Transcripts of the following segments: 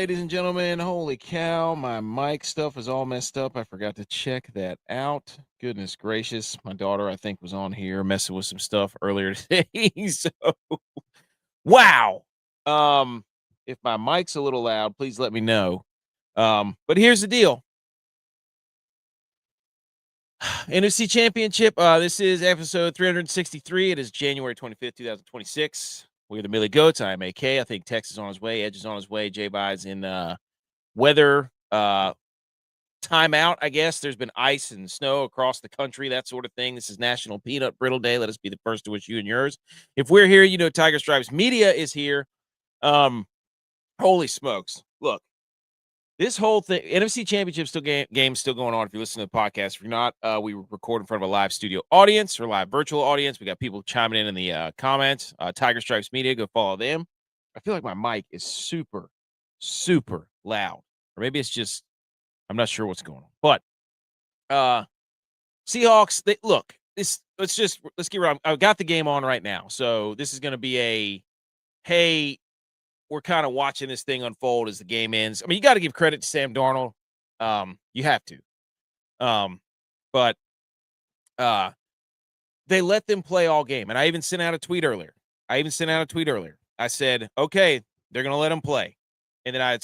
ladies and gentlemen. Holy cow, my mic stuff is all messed up. I forgot to check that out. Goodness gracious. My daughter, I think, was on here messing with some stuff earlier today. So, wow. If my mic's a little loud, please let me know. But here's the deal. NFC Championship. This is episode 363. It is January 25th, 2026. We're the Millie Goats. I am AK. I think Tex is on his way. Edge is on his way. J-By's in weather timeout, I guess. There's been ice and snow across the country, that sort of thing. This is National Peanut Brittle Day. Let us be the first to wish you and yours. If we're here, you know Tiger Stripes Media is here. Holy smokes. Look. This whole thing, NFC Championship game still going on. If you listen to the podcast, if you're not, we record in front of a live studio audience or live virtual audience. We got people chiming in the comments. Tiger Stripes Media, go follow them. I feel like my mic is super, super loud, or maybe it's just I'm not sure what's going on. But Seahawks, look. Let's get around. I've got the game on right now, so this is going to be hey. We're kind of watching this thing unfold as the game ends. I mean, you got to give credit to Sam Darnold. You have to. But they let them play all game. And I even sent out a tweet earlier. I said, okay, they're going to let them play. And then I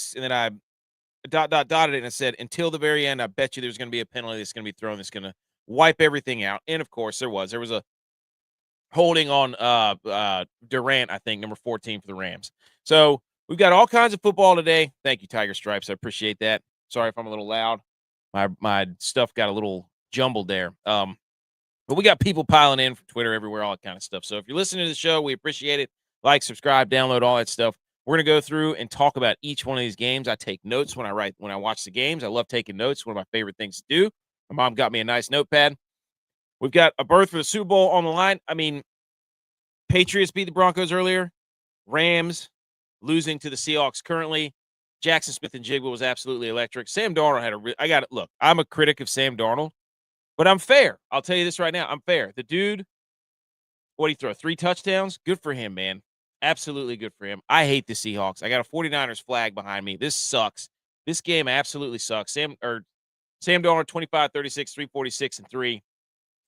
dotted it and I said, until the very end, I bet you there's going to be a penalty that's going to be thrown that's going to wipe everything out. And of course there was a holding on Durant, I think, number 14 for the Rams. So we've got all kinds of football today. Thank you, Tiger Stripes. I appreciate that. Sorry if I'm a little loud. My stuff got a little jumbled there. But we got people piling in from Twitter, everywhere, all that kind of stuff. So if you're listening to the show, we appreciate it. Like, subscribe, download, all that stuff. We're going to go through and talk about each one of these games. I take notes when I watch the games. I love taking notes. One of my favorite things to do. My mom got me a nice notepad. We've got a berth for the Super Bowl on the line. I mean, Patriots beat the Broncos earlier. Rams losing to the Seahawks currently. Jackson Smith and Jigba was absolutely electric. Sam Darnold had look, I'm a critic of Sam Darnold, but I'm fair. I'll tell you this right now. I'm fair. The dude, what'd he throw? 3 touchdowns? Good for him, man. Absolutely good for him. I hate the Seahawks. I got a 49ers flag behind me. This sucks. This game absolutely sucks. Sam Darnold, 25, 36, 346, and 3.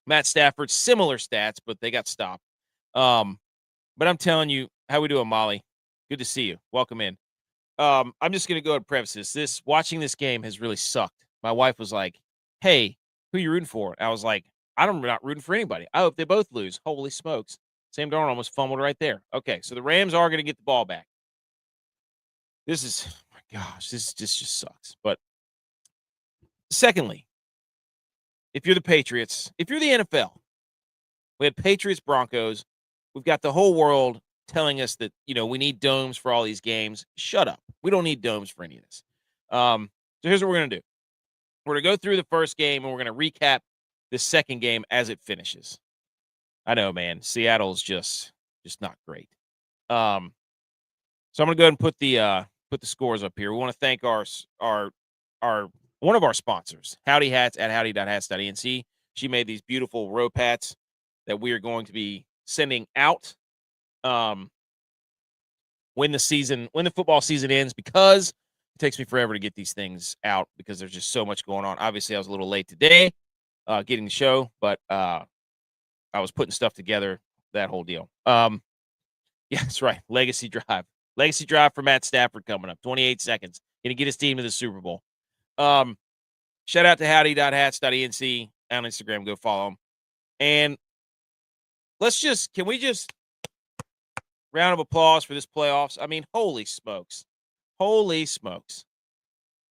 Matt Stafford, similar stats, but they got stopped. But I'm telling you, how we doing, Molly? Good to see you. Welcome in. I'm just going to go ahead and preface this. Watching this game has really sucked. My wife was like, hey, who are you rooting for? I was like, I'm not rooting for anybody. I hope they both lose. Holy smokes. Sam Darnold almost fumbled right there. Okay, so the Rams are going to get the ball back. Oh my gosh, this just sucks. But secondly, if you're the Patriots, if you're the NFL, we had Patriots, Broncos. We've got the whole world telling us that, we need domes for all these games. Shut up. We don't need domes for any of this. So here's what we're going to do. We're going to go through the first game, and we're going to recap the second game as it finishes. I know, man. Seattle's just not great. So I'm going to go ahead and put the scores up here. We want to thank our one of our sponsors, Howdy Hats at howdy.hats.inc. She made these beautiful rope hats that we are going to be sending out when the football season ends, because it takes me forever to get these things out because there's just so much going on. Obviously, I was a little late today getting the show, but I was putting stuff together, that whole deal. Yeah, that's right. Legacy Drive for Matt Stafford coming up. 28 seconds. Going to get his team to the Super Bowl. Shout out to howdy.hats.inc on Instagram. Go follow them. And can we just round of applause for this playoffs? I mean, holy smokes. Holy smokes.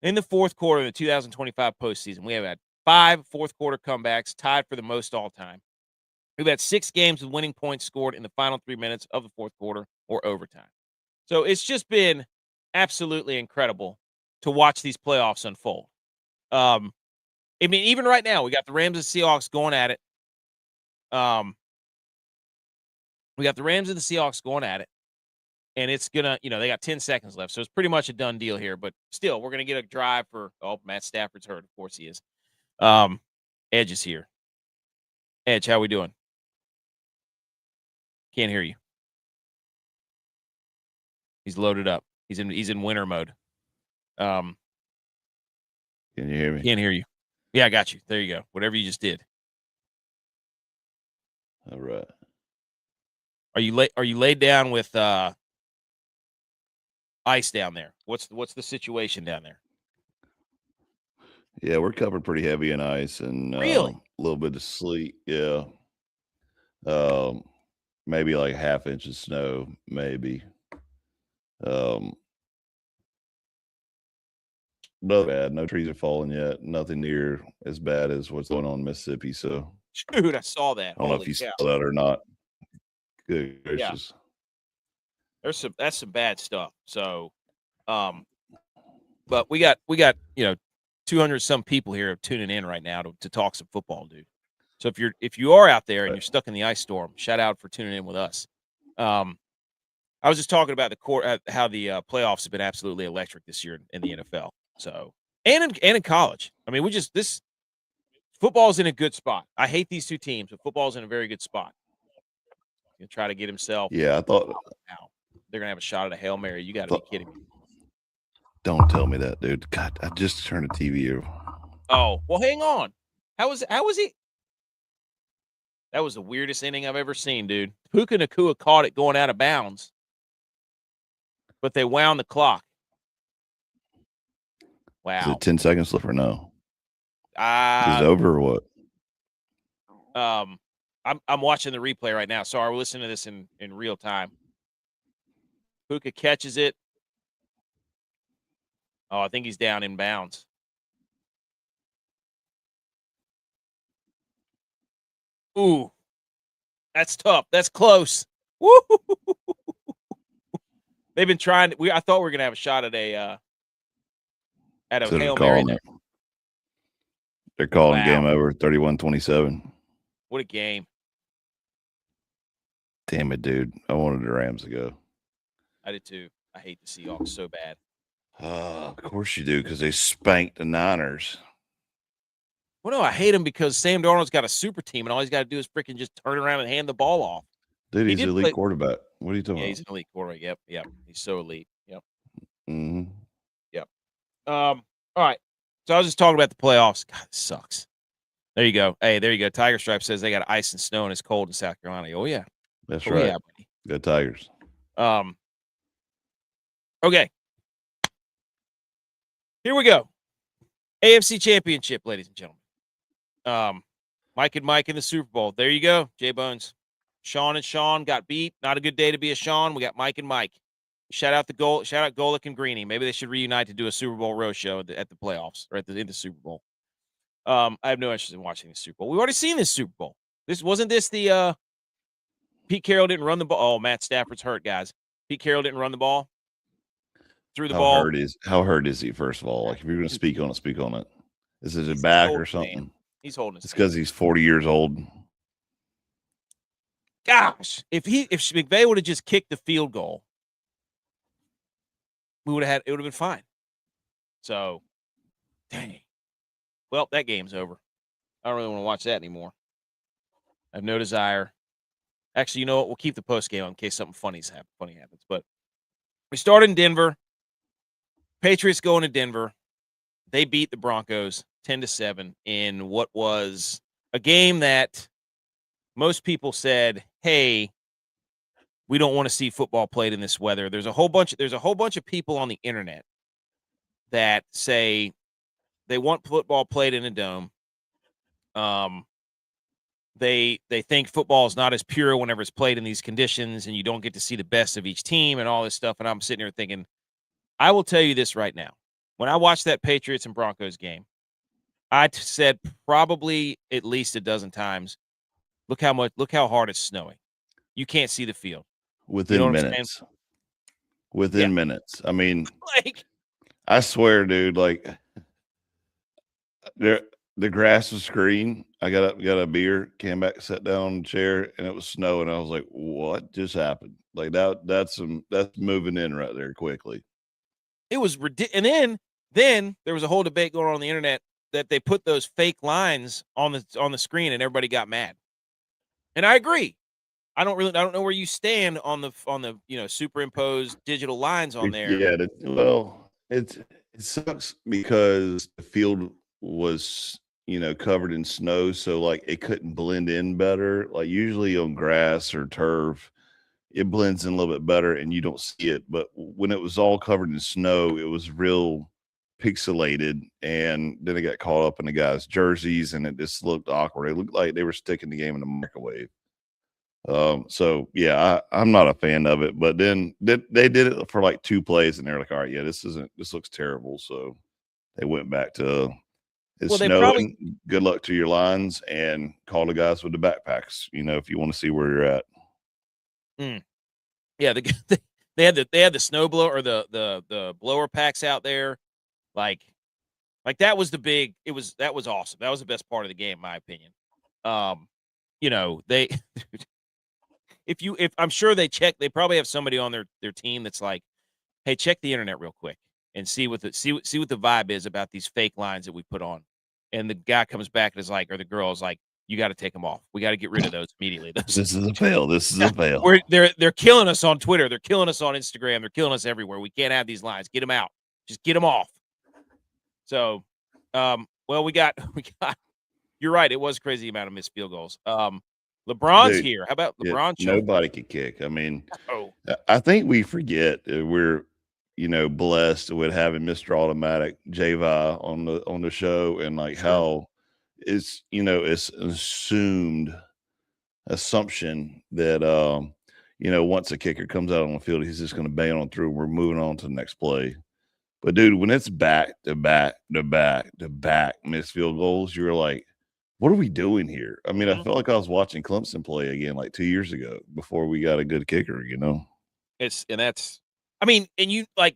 In the fourth quarter of the 2025 postseason, we have had 5 fourth-quarter comebacks, tied for the most all-time. We've had 6 games with winning points scored in the final 3 minutes of the fourth quarter or overtime. So it's just been absolutely incredible to watch these playoffs unfold. I mean, even right now, we got the Rams and Seahawks going at it. We got the Rams and the Seahawks going at it. And it's going to, they got 10 seconds left. So it's pretty much a done deal here. But still, we're going to get a drive for, Matt Stafford's hurt. Of course he is. Edge is here. Edge, how we doing? Can't hear you. He's loaded up. He's in winter mode. Can you hear me? Can't hear you. Yeah, I got you. There you go. Whatever you just did. All right. Are you laid down with ice down there? What's the situation down there? Yeah, we're covered pretty heavy in ice and Really? a little bit of sleet. Yeah. Maybe like 1/2 inch of snow, maybe. Not bad. No trees are falling yet. Nothing near as bad as what's going on in Mississippi. So Dude, I saw that. I don't know if you saw that or not. Good gracious. Yeah. That's some bad stuff. So, but we got 200 some people here tuning in right now to talk some football, dude. So if you are out there and you're stuck in the ice storm, shout out for tuning in with us. I was just talking about how the playoffs have been absolutely electric this year in the NFL. So and in college. I mean, this football's in a good spot. I hate these two teams, but football's in a very good spot. He's gonna try to get himself. Yeah, I thought now they're gonna have a shot at a Hail Mary. You got to be kidding me. Don't tell me that, dude. God, I just turned the TV over. Oh, well, hang on. How was he? That was the weirdest inning I've ever seen, dude. Puka Nacua caught it going out of bounds, but they wound the clock. Wow. Is it 10 seconds left or no? Is it over or what? I'm watching the replay right now. Sorry, we're listening to this in real time. Puka catches it. Oh, I think he's down in bounds. Ooh, that's tough. That's close. Woo! They've been trying. I thought we were gonna have a shot at a Hail Mary there. They're calling game over, 31-27. What a game! Damn it, dude! I wanted the Rams to go. I did too. I hate the Seahawks so bad. Of course you do, because they spanked the Niners. Well, no, I hate him because Sam Darnold's got a super team, and all he's got to do is freaking just turn around and hand the ball off. Dude, he's an elite quarterback. What are you talking about? Yeah, he's an elite quarterback. Yep. He's so elite. Yep. Mm-hmm. Yep. All right. So I was just talking about the playoffs. God, this sucks. There you go. Hey, there you go. Tiger Stripe says they got ice and snow and it's cold in South Carolina. Oh, yeah. That's right. Yeah, buddy. Go Tigers. Okay. Here we go. AFC Championship, ladies and gentlemen. Mike and Mike in the Super Bowl. There you go, Jay Bones. Sean and Sean got beat. Not a good day to be a Sean. We got Mike and Mike. Shout out Golick and Greeny. Maybe they should reunite to do a Super Bowl roast show at the playoffs or in the Super Bowl. I have no interest in watching the Super Bowl. We've already seen this Super Bowl. Wasn't this the Pete Carroll didn't run the ball. Oh, Matt Stafford's hurt, guys. Pete Carroll didn't run the ball. Threw the ball. How hurt is he, first of all? Like, if you're going to speak on it. Is it his back or something? Man. He's holding his. It's because he's 40 years old. Gosh, if McVay would have just kicked the field goal, it would have been fine. So, dang. Well, that game's over. I don't really want to watch that anymore. I have no desire. Actually, you know what? We'll keep the post game in case something funny happens. But we start in Denver. Patriots go into Denver. They beat the Broncos 10-7 in what was a game that most people said, "Hey, we don't want to see football played in this weather." There's a whole bunch of people on the internet that say they want football played in a dome. They think football is not as pure whenever it's played in these conditions, and you don't get to see the best of each team and all this stuff. And I'm sitting here thinking, I will tell you this right now. When I watched that Patriots and Broncos game, I said probably at least a dozen times, look how hard it's snowing. You can't see the field. Within minutes. Within minutes. I mean, like, I swear, dude, like, the grass was green. I got up, got a beer, came back, sat down on the chair, and it was snowing. I was like, what just happened? Like, that's moving in right there quickly. It was ridiculous. And then there was a whole debate going on the internet that they put those fake lines on the screen and everybody got mad. And I agree. I don't know where you stand on the superimposed digital lines on there. Yeah, well, it's It sucks because the field was, covered in snow, so like it couldn't blend in better. Like usually on grass or turf, it blends in a little bit better and you don't see it. But when it was all covered in snow, it was real pixelated. And then it got caught up in the guys' jerseys and it just looked awkward. It looked like they were sticking the game in the microwave. So yeah, I'm not a fan of it. But then they did it for like 2 plays and they're like, all right, yeah, this looks terrible. So they went back to it's Well, they snowing. probably Good luck to your lines and call the guys with the backpacks, if you want to see where you're at. yeah, they had the snow blower or the blower packs out there. Like that was that was awesome. That was the best part of the game, in my opinion. They if I'm sure they probably have somebody on their team that's like, hey, check the internet real quick and see what the vibe is about these fake lines that we put on. And the guy comes back and is like, or the girl is like, you got to take them off. We got to get rid of those immediately. This is a fail. This is a fail. They're killing us on Twitter. They're killing us on Instagram. They're killing us everywhere. We can't have these lines. Get them out. Just get them off. So, well, we got. You're right. It was a crazy amount of missed field goals. LeBron's here. How about LeBron? Yeah, nobody could kick. I mean, oh, I think we forget that we're, blessed with having Mr. Automatic J-Vi on the show and like how it's, it's assumed assumption that, once a kicker comes out on the field, he's just going to bang on through. We're moving on to the next play. But dude, when it's back to back to back to back missed field goals, you're like, what are we doing here? I mean, I felt like I was watching Clemson play again like 2 years ago before we got a good kicker, and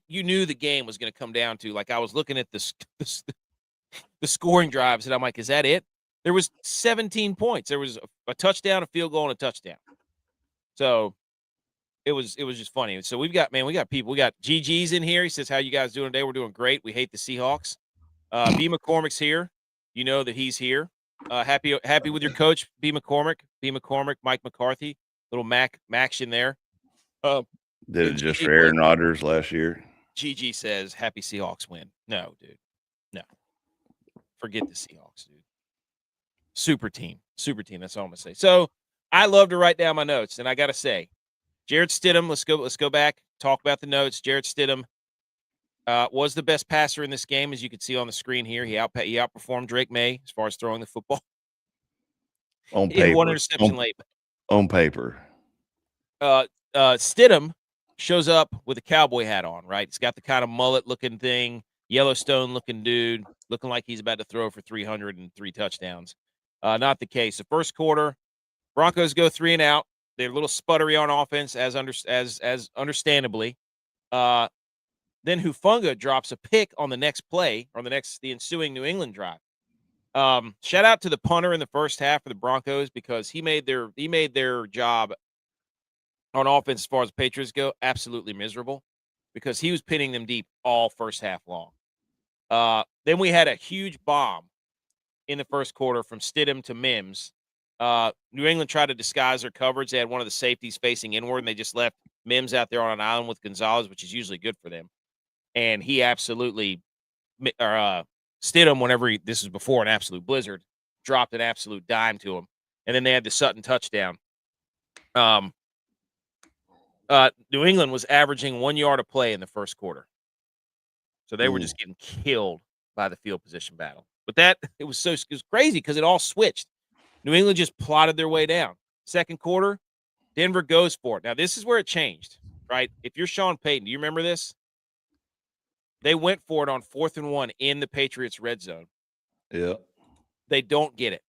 you knew the game was going to come down to, like, I was looking at the scoring drives and I'm like, is that it? There was 17 points. There was a touchdown, a field goal, and a touchdown. So it was just funny. So we got people. We got GG's in here. He says, how you guys doing today? We're doing great. We hate the Seahawks. B. McCormick's here. You know that he's here. Happy with your coach, B. McCormick. B. McCormick, Mike McCarthy. Little Mac in there. Did it just for Aaron Rodgers last year? GG says, happy Seahawks win. No, dude. No. Forget the Seahawks, dude. Super team. That's all I'm going to say. So I love to write down my notes, and I got to say, Jarrett Stidham, let's go back, talk about the notes. Jarrett Stidham was the best passer in this game, as you can see on the screen here. He outperformed Drake May as far as throwing the football. On paper. One interception late. On paper. Stidham shows up with a cowboy hat on, right? He's got the kind of mullet-looking thing, Yellowstone-looking dude, looking like he's about to throw for 303 touchdowns. Not the case. The first quarter, Broncos go 3 and out. They're a little sputtery on offense, as understandably. Then Hufanga drops a pick on the next play, or the ensuing New England drive. Shout out to the punter in the first half for the Broncos, because he made their job on offense as far as the Patriots go absolutely miserable, because he was pinning them deep all first half long. Then we had a huge bomb in the first quarter from Stidham to Mims. New England tried to disguise their coverage. They had one of the safeties facing inward, and they just left Mims out there on an island with Gonzalez, which is usually good for them. And he absolutely, Stidham, this was before an absolute blizzard, dropped an absolute dime to him. And then they had the Sutton touchdown. New England was averaging 1 yard a play in the first quarter. So they were just getting killed by the field position battle. But it was crazy because it all switched. New England just plotted their way down. Second quarter, Denver goes for it. Now, this is where it changed, right? If you're Sean Payton, do you remember this? They went for it on 4th and 1 in the Patriots red zone. Yeah. They don't get it.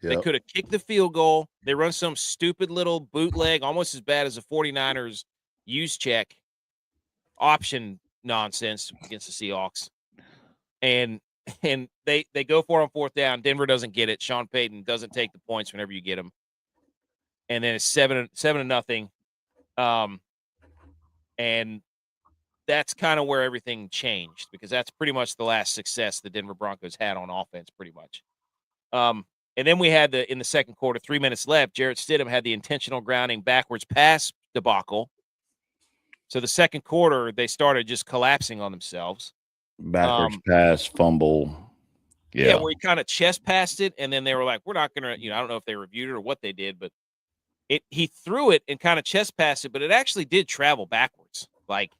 Yep. They could have kicked the field goal. They run some stupid little bootleg, almost as bad as the 49ers use check option nonsense against the Seahawks. And they go for it on 4th down. Denver doesn't get it. Sean Payton doesn't take the points whenever you get them. And then it's 7-0. And that's kind of where everything changed, because that's pretty much the last success the Denver Broncos had on offense, pretty much. And then we had in the second quarter, 3 minutes left, Jarrett Stidham had the intentional grounding backwards pass debacle. So the second quarter, they started just collapsing on themselves. Backwards pass, fumble. Yeah, where he kind of chest passed it, and then they were like, "We're not gonna," I don't know if they reviewed it or what they did, but he threw it and kind of chest passed it, but it actually did travel backwards. Like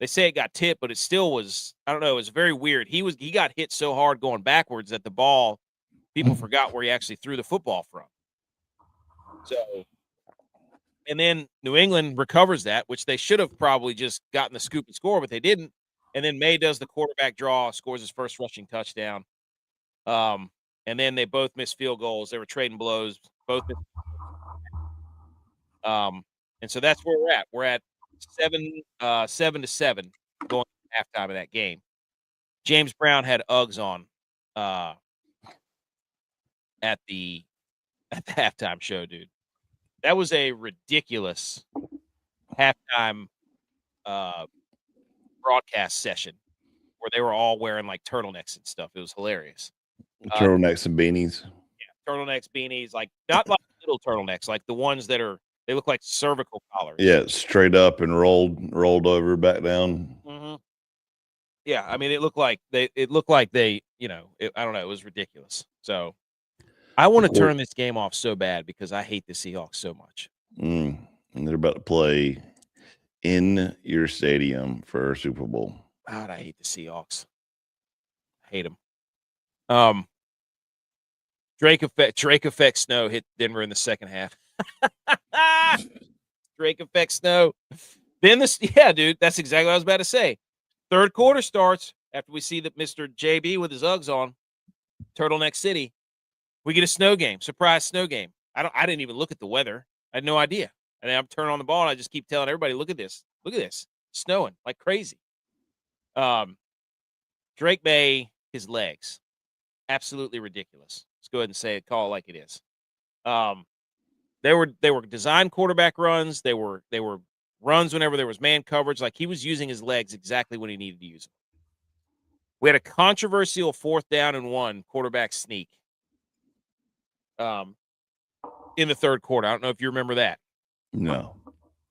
they say it got tipped, but it still was. I don't know. It was very weird. He got hit so hard going backwards that the ball, people forgot where he actually threw the football from. So, and then New England recovers that, which they should have probably just gotten the scoop and score, but they didn't. And then May does the quarterback draw, scores his first rushing touchdown. And then they both missed field goals. They were trading blows. Both missed. And so that's where we're at. We're at 7-7 going to halftime of that game. James Brown had Uggs on at the halftime show, dude. That was a ridiculous halftime broadcast session where they were all wearing like turtlenecks and stuff. It was hilarious. Turtlenecks and beanies. Yeah, turtlenecks, beanies, like not like little turtlenecks, like the ones that they look like cervical collars. Yeah, straight up and rolled over back down. Mm-hmm. Yeah, I mean, it looked like they, I don't know, it was ridiculous. So I want to turn this game off so bad because I hate the Seahawks so much. And they're about to play in your stadium for a Super Bowl. God, I hate the Seahawks. I hate them. Drake effect snow hit Denver in the second half. Drake effect snow. Then dude, that's exactly what I was about to say. Third quarter starts after we see that Mr. JB with his Uggs on, Turtleneck City. We get a snow game, surprise snow game. I didn't even look at the weather. I had no idea. And then I'm turning on the ball and I just keep telling everybody, look at this, snowing like crazy. Drake May, his legs, absolutely ridiculous. Let's go ahead and say it, call it like it is. They were design quarterback runs. They were runs whenever there was man coverage. Like he was using his legs exactly when he needed to use them. We had a controversial 4th down and 1 quarterback sneak. In the third quarter. I don't know if you remember that. No.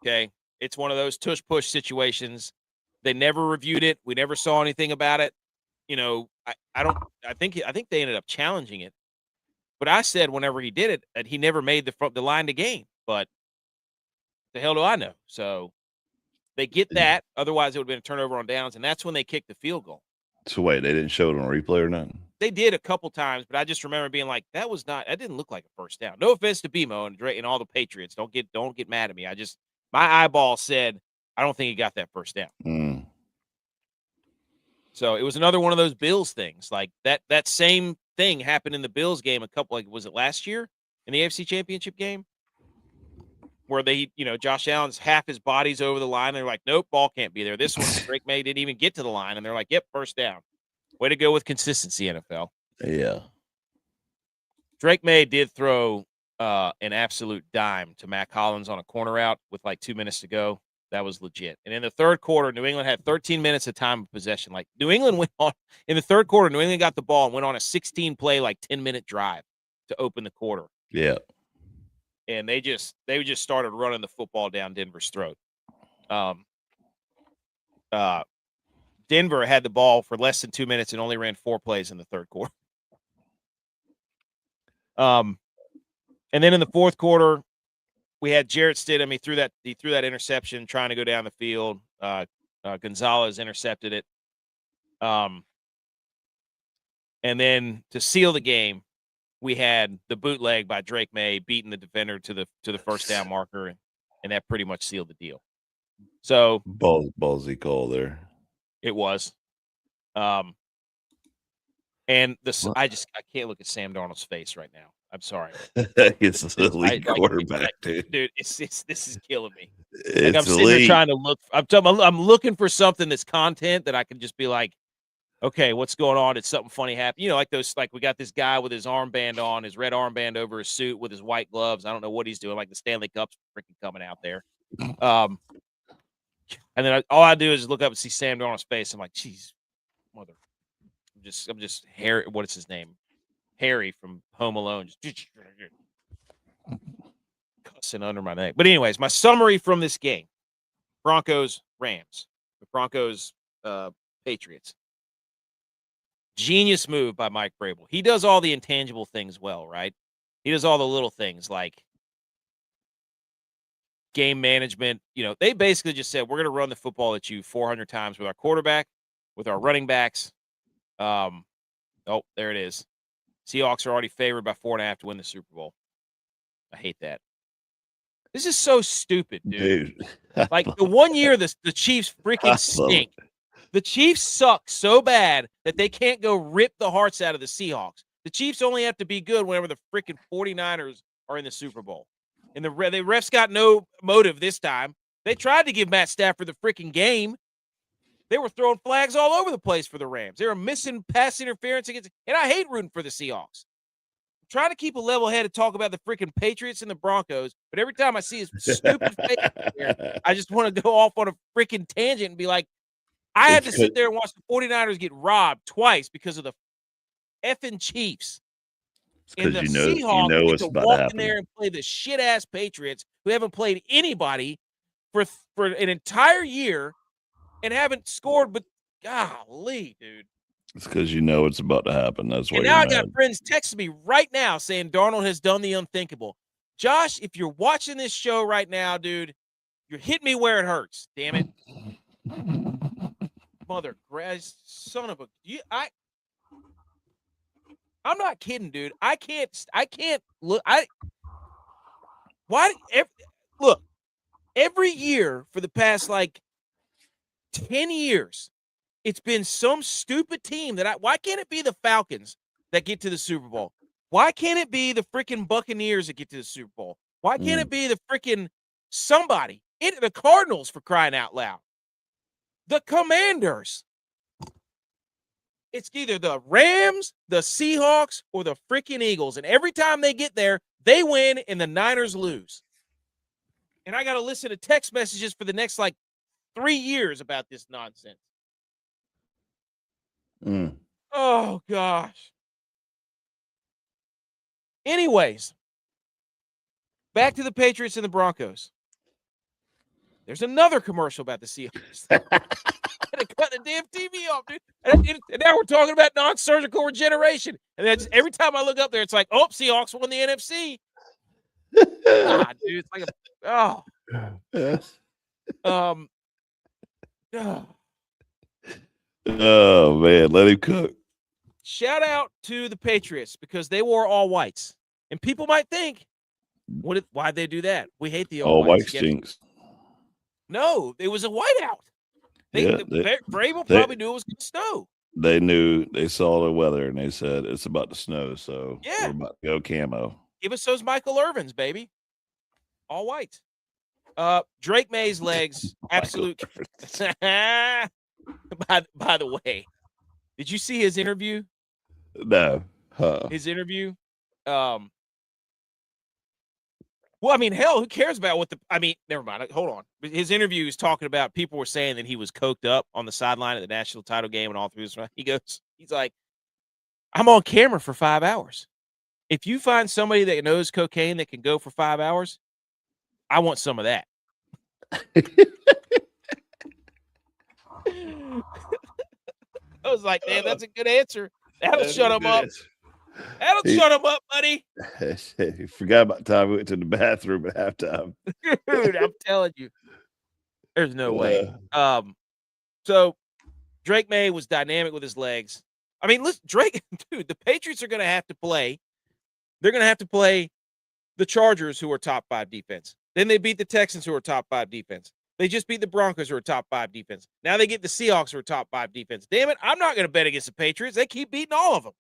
Okay. It's one of those tush push situations. They never reviewed it. We never saw anything about it. I think they ended up challenging it. But I said whenever he did it that he never made the line to game. But the hell do I know? So they get that. Otherwise, it would have been a turnover on downs, and that's when they kicked the field goal. So wait, they didn't show it on replay or nothing? They did a couple times, but I just remember being like, that didn't look like a first down. No offense to BMO and Drake and all the Patriots. Don't get mad at me. My eyeball said, I don't think he got that first down. So it was another one of those Bills things. Like that same thing happened in the Bills game was it last year in the AFC Championship game? Where Josh Allen's half his body's over the line. They're like, nope, ball can't be there. This one, Drake May didn't even get to the line. And they're like, yep, first down. Way to go with consistency, NFL. Yeah. Drake May did throw an absolute dime to Mac Hollins on a corner route with like 2 minutes to go. That was legit. And in the third quarter, New England had 13 minutes of time of possession. Like New England went on in the third quarter, New England got the ball and went on a 16-play, like 10-minute drive to open the quarter. Yeah. And they just started running the football down Denver's throat. Denver had the ball for less than 2 minutes and only ran 4 plays in the third quarter. And then in the fourth quarter, we had Jarrett Stidham. He threw that interception trying to go down the field. Gonzalez intercepted it. And then to seal the game, we had the bootleg by Drake May beating the defender to the first down marker, and that pretty much sealed the deal. So ballsy call there. It was. And I can't look at Sam Darnold's face right now. I'm sorry. It's the elite quarterback, dude. This is killing me. It's I'm sitting there trying to look. I'm looking for something that's content that I can just be like, okay, what's going on? Did something funny happen? Like we got this guy with his armband on, his red armband over his suit with his white gloves. I don't know what he's doing. Like the Stanley Cup's freaking coming out there. And then all I do is look up and see Sam Darnold's face. I'm like, geez, mother. I'm just Harry. What is his name? Harry from Home Alone. Just cussing under my neck. But anyways, my summary from this game: Broncos, Rams, the Broncos, Patriots. Genius move by Mike Vrabel. He does all the intangible things well, right? He does all the little things like game management. They basically just said, we're going to run the football at you 400 times with our quarterback, with our running backs. Oh, there it is. Seahawks are already favored by 4.5 to win the Super Bowl. I hate that. This is so stupid, dude. Like the one year the Chiefs freaking stink. The Chiefs suck so bad that they can't go rip the hearts out of the Seahawks. The Chiefs only have to be good whenever the freaking 49ers are in the Super Bowl. And the refs got no motive this time. They tried to give Matt Stafford the freaking game. They were throwing flags all over the place for the Rams. They were missing pass interference against, and I hate rooting for the Seahawks. I'm trying to keep a level head and talk about the freaking Patriots and the Broncos, but every time I see his stupid face here, I just want to go off on a freaking tangent and be like, I had to sit there and watch the 49ers get robbed twice because of the effing Chiefs. And the Seahawks get to walk in there and play the shit-ass Patriots who haven't played anybody for an entire year and haven't scored, but golly, dude. It's because it's about to happen. That's why. And now I got friends texting me right now saying Darnold has done the unthinkable. Josh, if you're watching this show right now, dude, you're hitting me where it hurts. Damn it. Mother grass, son of a I'm not kidding, dude. I can't look. Look, every year for the past 10 years, it's been some stupid team why can't it be the Falcons that get to the Super Bowl? Why can't it be the freaking Buccaneers that get to the Super Bowl? Why can't it be the freaking somebody? The Cardinals, for crying out loud. The Commanders. It's either the Rams, the Seahawks, or the freaking Eagles. And every time they get there, they win and the Niners lose. And I got to listen to text messages for the next 3 years about this nonsense. Oh, gosh. Anyways, back to the Patriots and the Broncos. There's another commercial about the Seahawks. They cut the damn TV off, dude. And now we're talking about non-surgical regeneration. And that's every time I look up there, it's like, oh, Seahawks won the NFC. God, dude, it's like Oh man, let him cook. Shout out to the Patriots because they wore all whites. And people might think, why'd they do that? We hate the all whites. Stinks. No, it was a whiteout. Vrabel probably knew it was going to snow. They saw the weather and they said it's about to snow, so we're about to go camo. Give us those Michael Irvins, baby. All white. Drake May's legs, absolute. By the way, did you see his interview? No. His interview? Well, I mean, hell, who cares about never mind. Hold on. His interview is talking about people were saying that he was coked up on the sideline at the national title game and all through this. He's like, I'm on camera for 5 hours. If you find somebody that knows cocaine that can go for 5 hours, I want some of that. I was like, man, that's a good answer. That'll shut him up. That'll shut him up, buddy. He forgot about the time we went to the bathroom at halftime. Dude, I'm telling you. There's no way. So Drake May was dynamic with his legs. I mean, listen, Drake, dude, the Patriots are going to have to play. They're going to have to play the Chargers, who are top 5 defense. Then they beat the Texans, who are top 5 defense. They just beat the Broncos, who are top 5 defense. Now they get the Seahawks, who are top 5 defense. Damn it, I'm not going to bet against the Patriots. They keep beating all of them.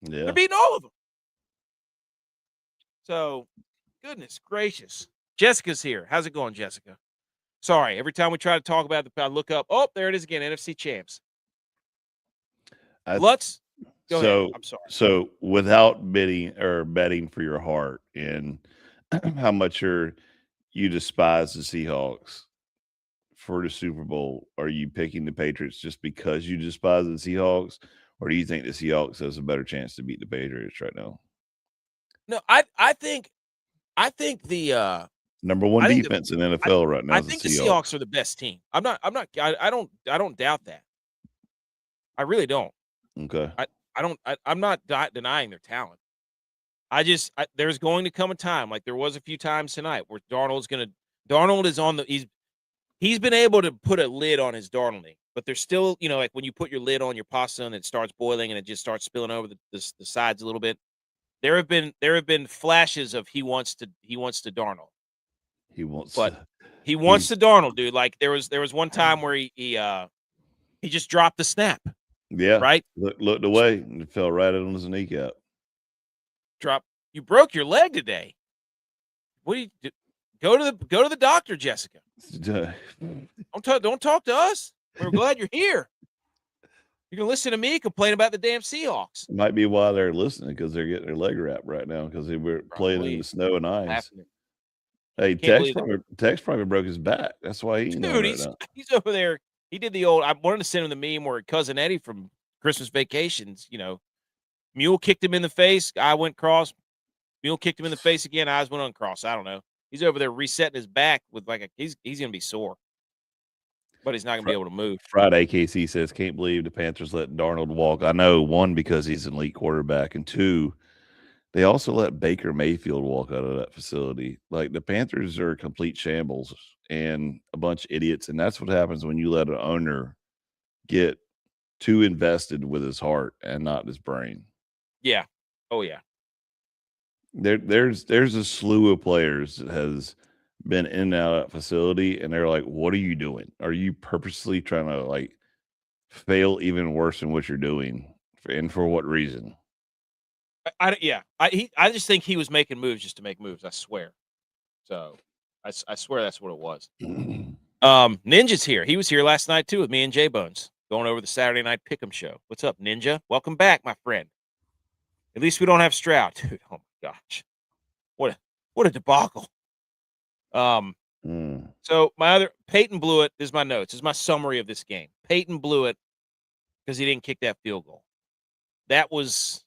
Yeah. They're beating all of them. So, goodness gracious. Jessica's here. How's it going, Jessica? Sorry, every time we try to talk about I look up. Oh, there it is again, NFC champs. Let's go ahead. I'm sorry. So, without betting for your heart and how much you despise the Seahawks for the Super Bowl, are you picking the Patriots just because you despise the Seahawks? Or do you think the Seahawks has a better chance to beat the Patriots right now? No, I think the number one defense in NFL right now. I think the Seahawks are the best team. I don't doubt that. I really don't. Okay. I'm not denying their talent. There's going to come a time, like there was a few times tonight, where Darnold is on he's been able to put a lid on his Darnolding, but there's still, like when you put your lid on your pasta and it starts boiling and it just starts spilling over the sides a little bit. There have been flashes of he wants to Darnold, He wants but to, he wants he's to Darnold, dude. Like there was one time where he just dropped the snap, yeah. right? Looked away and it fell right on his kneecap. You broke your leg today. What do you do? Go to the doctor, Jessica. Don't talk to us. We're glad you're here. You can listen to me complain about the damn Seahawks. Might be why they're listening, because they're getting their leg wrapped right now because they were playing in the snow and ice. Happening. Hey, Tex probably broke his back. That's why he ain't on right now. He's over there. He did the old. I wanted to send him the meme where Cousin Eddie from Christmas Vacations, mule kicked him in the face. Guy went cross. Mule kicked him in the face again. Eyes went uncrossed. I don't know. He's over there resetting his back with he's gonna be sore, but he's not gonna be able to move. Friday, KC says, can't believe the Panthers let Darnold walk. I know, one, because he's an elite quarterback, and two, they also let Baker Mayfield walk out of that facility. Like, the Panthers are complete shambles and a bunch of idiots, and that's what happens when you let an owner get too invested with his heart and not his brain. Yeah. Oh yeah. There's a slew of players that has been in and out of that facility, and they're like, what are you doing? Are you purposely trying to fail even worse than what you're doing? And for what reason? I just think he was making moves just to make moves. I swear. So I swear that's what it was. Ninja's here. He was here last night too with me and J Bones going over the Saturday night pick'em show. What's up, Ninja? Welcome back, my friend. At least we don't have Stroud, dude. Oh my gosh, what a debacle. So Peyton blew it. This is my notes. This is my summary of this game. Peyton blew it because he didn't kick that field goal. That was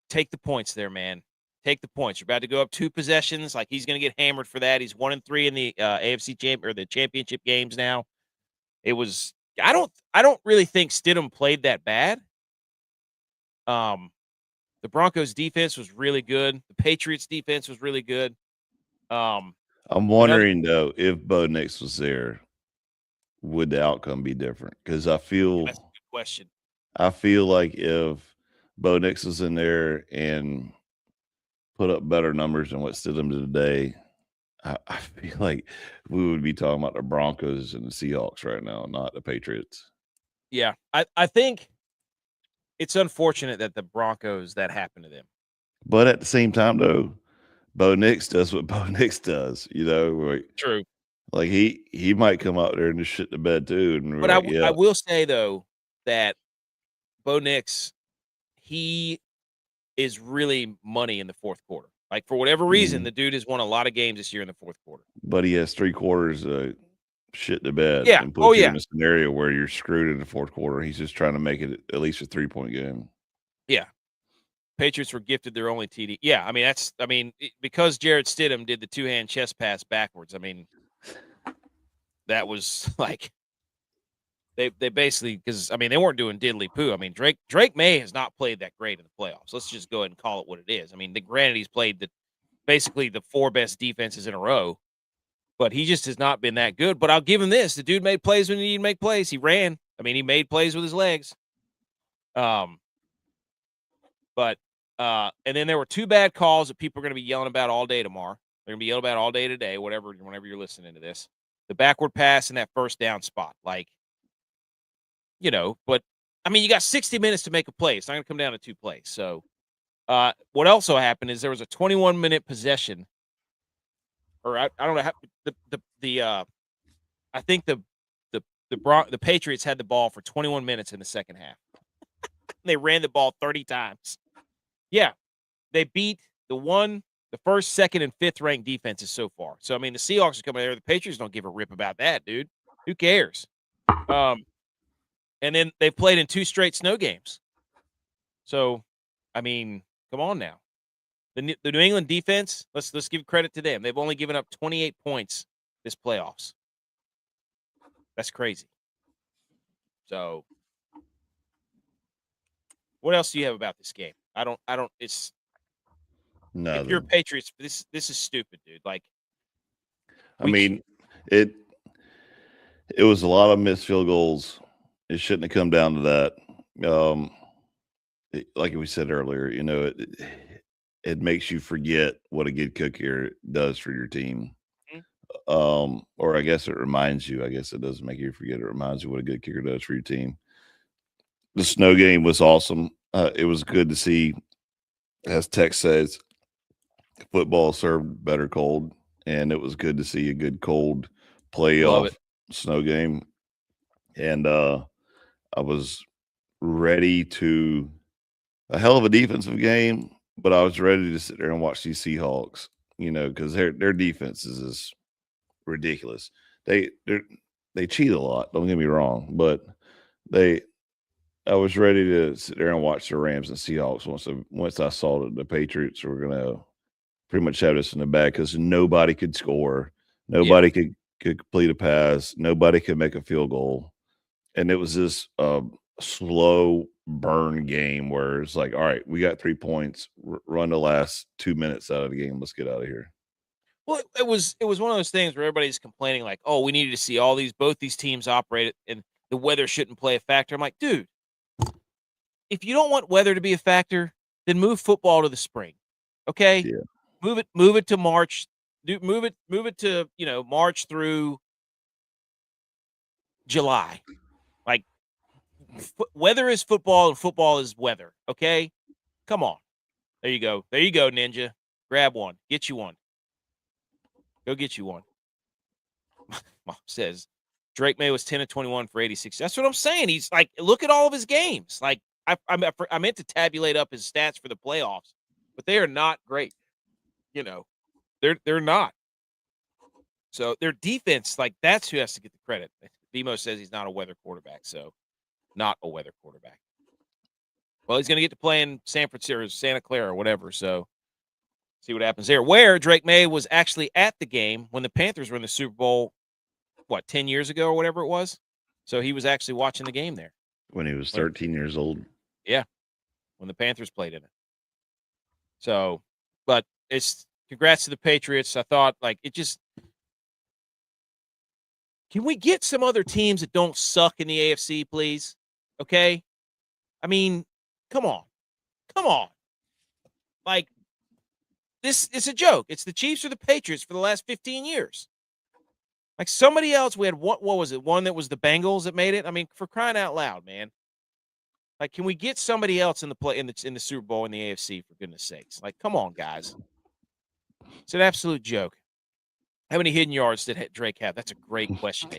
take the points there, man. Take the points. You're about to go up 2 possessions. Like, he's going to get hammered for that. He's 1-3 in the AFC the championship games now. It was. I don't really think Stidham played that bad. The Broncos defense was really good. The Patriots defense was really good. I'm wondering though, if Bo Nix was there, would the outcome be different? Because that's a good question. I feel like if Bo Nix was in there and put up better numbers than what Stidham did today, I feel like we would be talking about the Broncos and the Seahawks right now, not the Patriots. Yeah, I think it's unfortunate that the Broncos, that happened to them. But at the same time, though, Bo Nix does what Bo Nix does. True. Like, he might come out there and just shit the bed too. But I will say though that Bo Nix, he is really money in the fourth quarter. Like, for whatever reason, the dude has won a lot of games this year in the fourth quarter. But he has 3 quarters shit the bed. Yeah. And puts you in a scenario where you're screwed in the fourth quarter. He's just trying to make it at least a 3-point game. Yeah. Patriots were gifted their only TD. Yeah, I mean, because Jarrett Stidham did the 2-hand chest pass backwards. I mean, that was like they basically, because I mean, they weren't doing diddly poo. I mean, Drake May has not played that great in the playoffs. Let's just go ahead and call it what it is. I mean, granted, he's played basically the 4 best defenses in a row, but he just has not been that good. But I'll give him this: the dude made plays when he needed to make plays. He ran. I mean, he made plays with his legs. And then there were 2 bad calls that people are going to be yelling about all day tomorrow. They're going to be yelling about all day today, whenever you're listening to this. The backward pass and that first down spot. But I mean, you got 60 minutes to make a play. It's not going to come down to 2 plays. So what also happened is there was a 21-minute possession, or I don't know how I think the Patriots had the ball for 21 minutes in the second half. They ran the ball 30 times. Yeah, they beat the first, second, and fifth ranked defenses so far. So I mean, the Seahawks are coming there. The Patriots don't give a rip about that, dude. Who cares? And then they played in 2 straight snow games. So, I mean, come on now. The New England defense, let's give credit to them. They've only given up 28 points this playoffs. That's crazy. So, What else do you have about this game? I don't. It's Nothing. if you're Patriots, this is stupid, dude. Like, I mean, it was a lot of missed field goals. It shouldn't have come down to that. Like we said earlier, it makes you forget what a good kicker does for your team. Or I guess it reminds you. I guess it doesn't make you forget. It reminds you what a good kicker does for your team. The snow game was awesome. It was good to see, as Tex says, football served better cold, and it was good to see a good cold playoff snow game. And I was ready to a hell of a defensive game, but I was ready to sit there and watch these Seahawks, because their defense is ridiculous. They cheat a lot, don't get me wrong, but I was ready to sit there and watch the Rams and Seahawks once I saw that the Patriots were going to pretty much have this in the bag, because nobody could score. Nobody could complete a pass. Nobody could make a field goal. And it was this slow burn game where it's like, all right, we got 3 points. Run the last 2 minutes out of the game. Let's get out of here. Well, it was one of those things where everybody's complaining like, oh, we needed to see both these teams operate, and the weather shouldn't play a factor. I'm like, dude, if you don't want weather to be a factor, then move football to the spring. Okay? Yeah. Move it to March. Move it to, March through July. Like, weather is football and football is weather. Okay? Come on. There you go, Ninja. Grab one. Get you one. Go get you one. Mom says Drake May was 10 of 21 for 86. That's what I'm saying. He's like, look at all of his games. Like, I meant to tabulate up his stats for the playoffs, but they are not great. They're not. So their defense, like, that's who has to get the credit. Demo says he's not a weather quarterback, so not a weather quarterback. Well, he's going to get to play in San Francisco or Santa Clara or whatever, so see what happens there. Where Drake May was actually at the game when the Panthers were in the Super Bowl, 10 years ago or whatever it was? So he was actually watching the game there. When he was 13 years old. Yeah, when the Panthers played in it. So, but it's congrats to the Patriots. I thought, like, it just – can we get some other teams that don't suck in the AFC, please? Okay? I mean, come on. Like, it's a joke. It's the Chiefs or the Patriots for the last 15 years. Like, somebody else, we had what was it? One that was the Bengals that made it. I mean, for crying out loud, man. Like, can we get somebody else in the Super Bowl in the AFC, for goodness sakes? Like, come on, guys. It's an absolute joke. How many hidden yards did Drake have? That's a great question.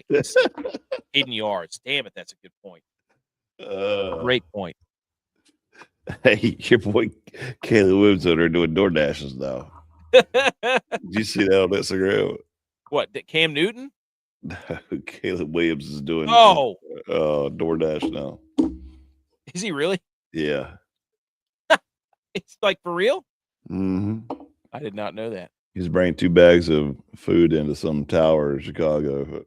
Hidden yards. Damn it, that's a good point. Great point. Hey, your boy Caleb Williams over there doing DoorDashes now. Did you see that on Instagram? What, Cam Newton? Caleb Williams is doing DoorDash now. Is he really? Yeah. It's like for real? Mm-hmm. I did not know that. He's bringing 2 bags of food into some tower in Chicago.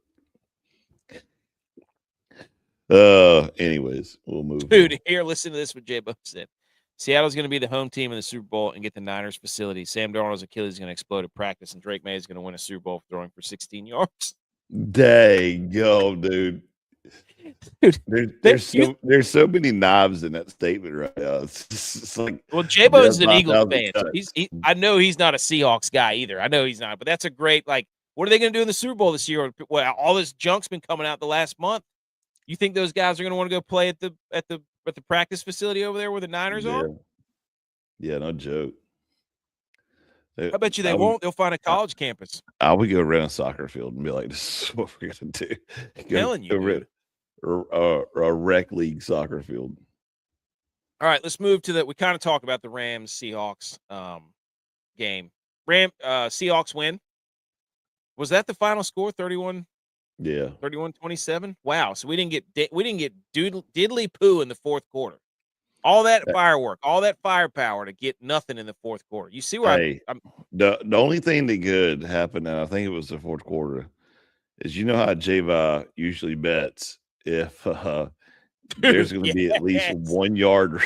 Anyways, we'll move. Dude, here, listen to this, what J-Bo said. Seattle's going to be the home team in the Super Bowl and get the Niners facility. Sam Darnold's Achilles is going to explode at practice, and Drake May is going to win a Super Bowl throwing for 16 yards. Dang, go, dude. Dude, there's so many knives in that statement right now. It's like, well, J-Bo is an Eagles fan. So I know he's not a Seahawks guy either. I know he's not, but that's a great, like, what are they going to do in the Super Bowl this year? Well, all this junk's been coming out the last month. You think those guys are going to want to go play at the practice facility over there where the Niners are? Yeah, no joke. I bet you they won't. They'll find a college campus. I would go rent a soccer field and be like, this is what we're going to do. I'm telling you, rent a rec league soccer field. All right, let's move to we kind of talk about the Rams-Seahawks game. Seahawks win. Was that the final score, 31? Yeah. 31-27. Wow. So we didn't get diddly poo in the fourth quarter. All that firework, all that firepower to get nothing in the fourth quarter. You see where the only thing that good happened, and I think it was the fourth quarter, is how J-Va usually bets if there's going to be at least 1 yard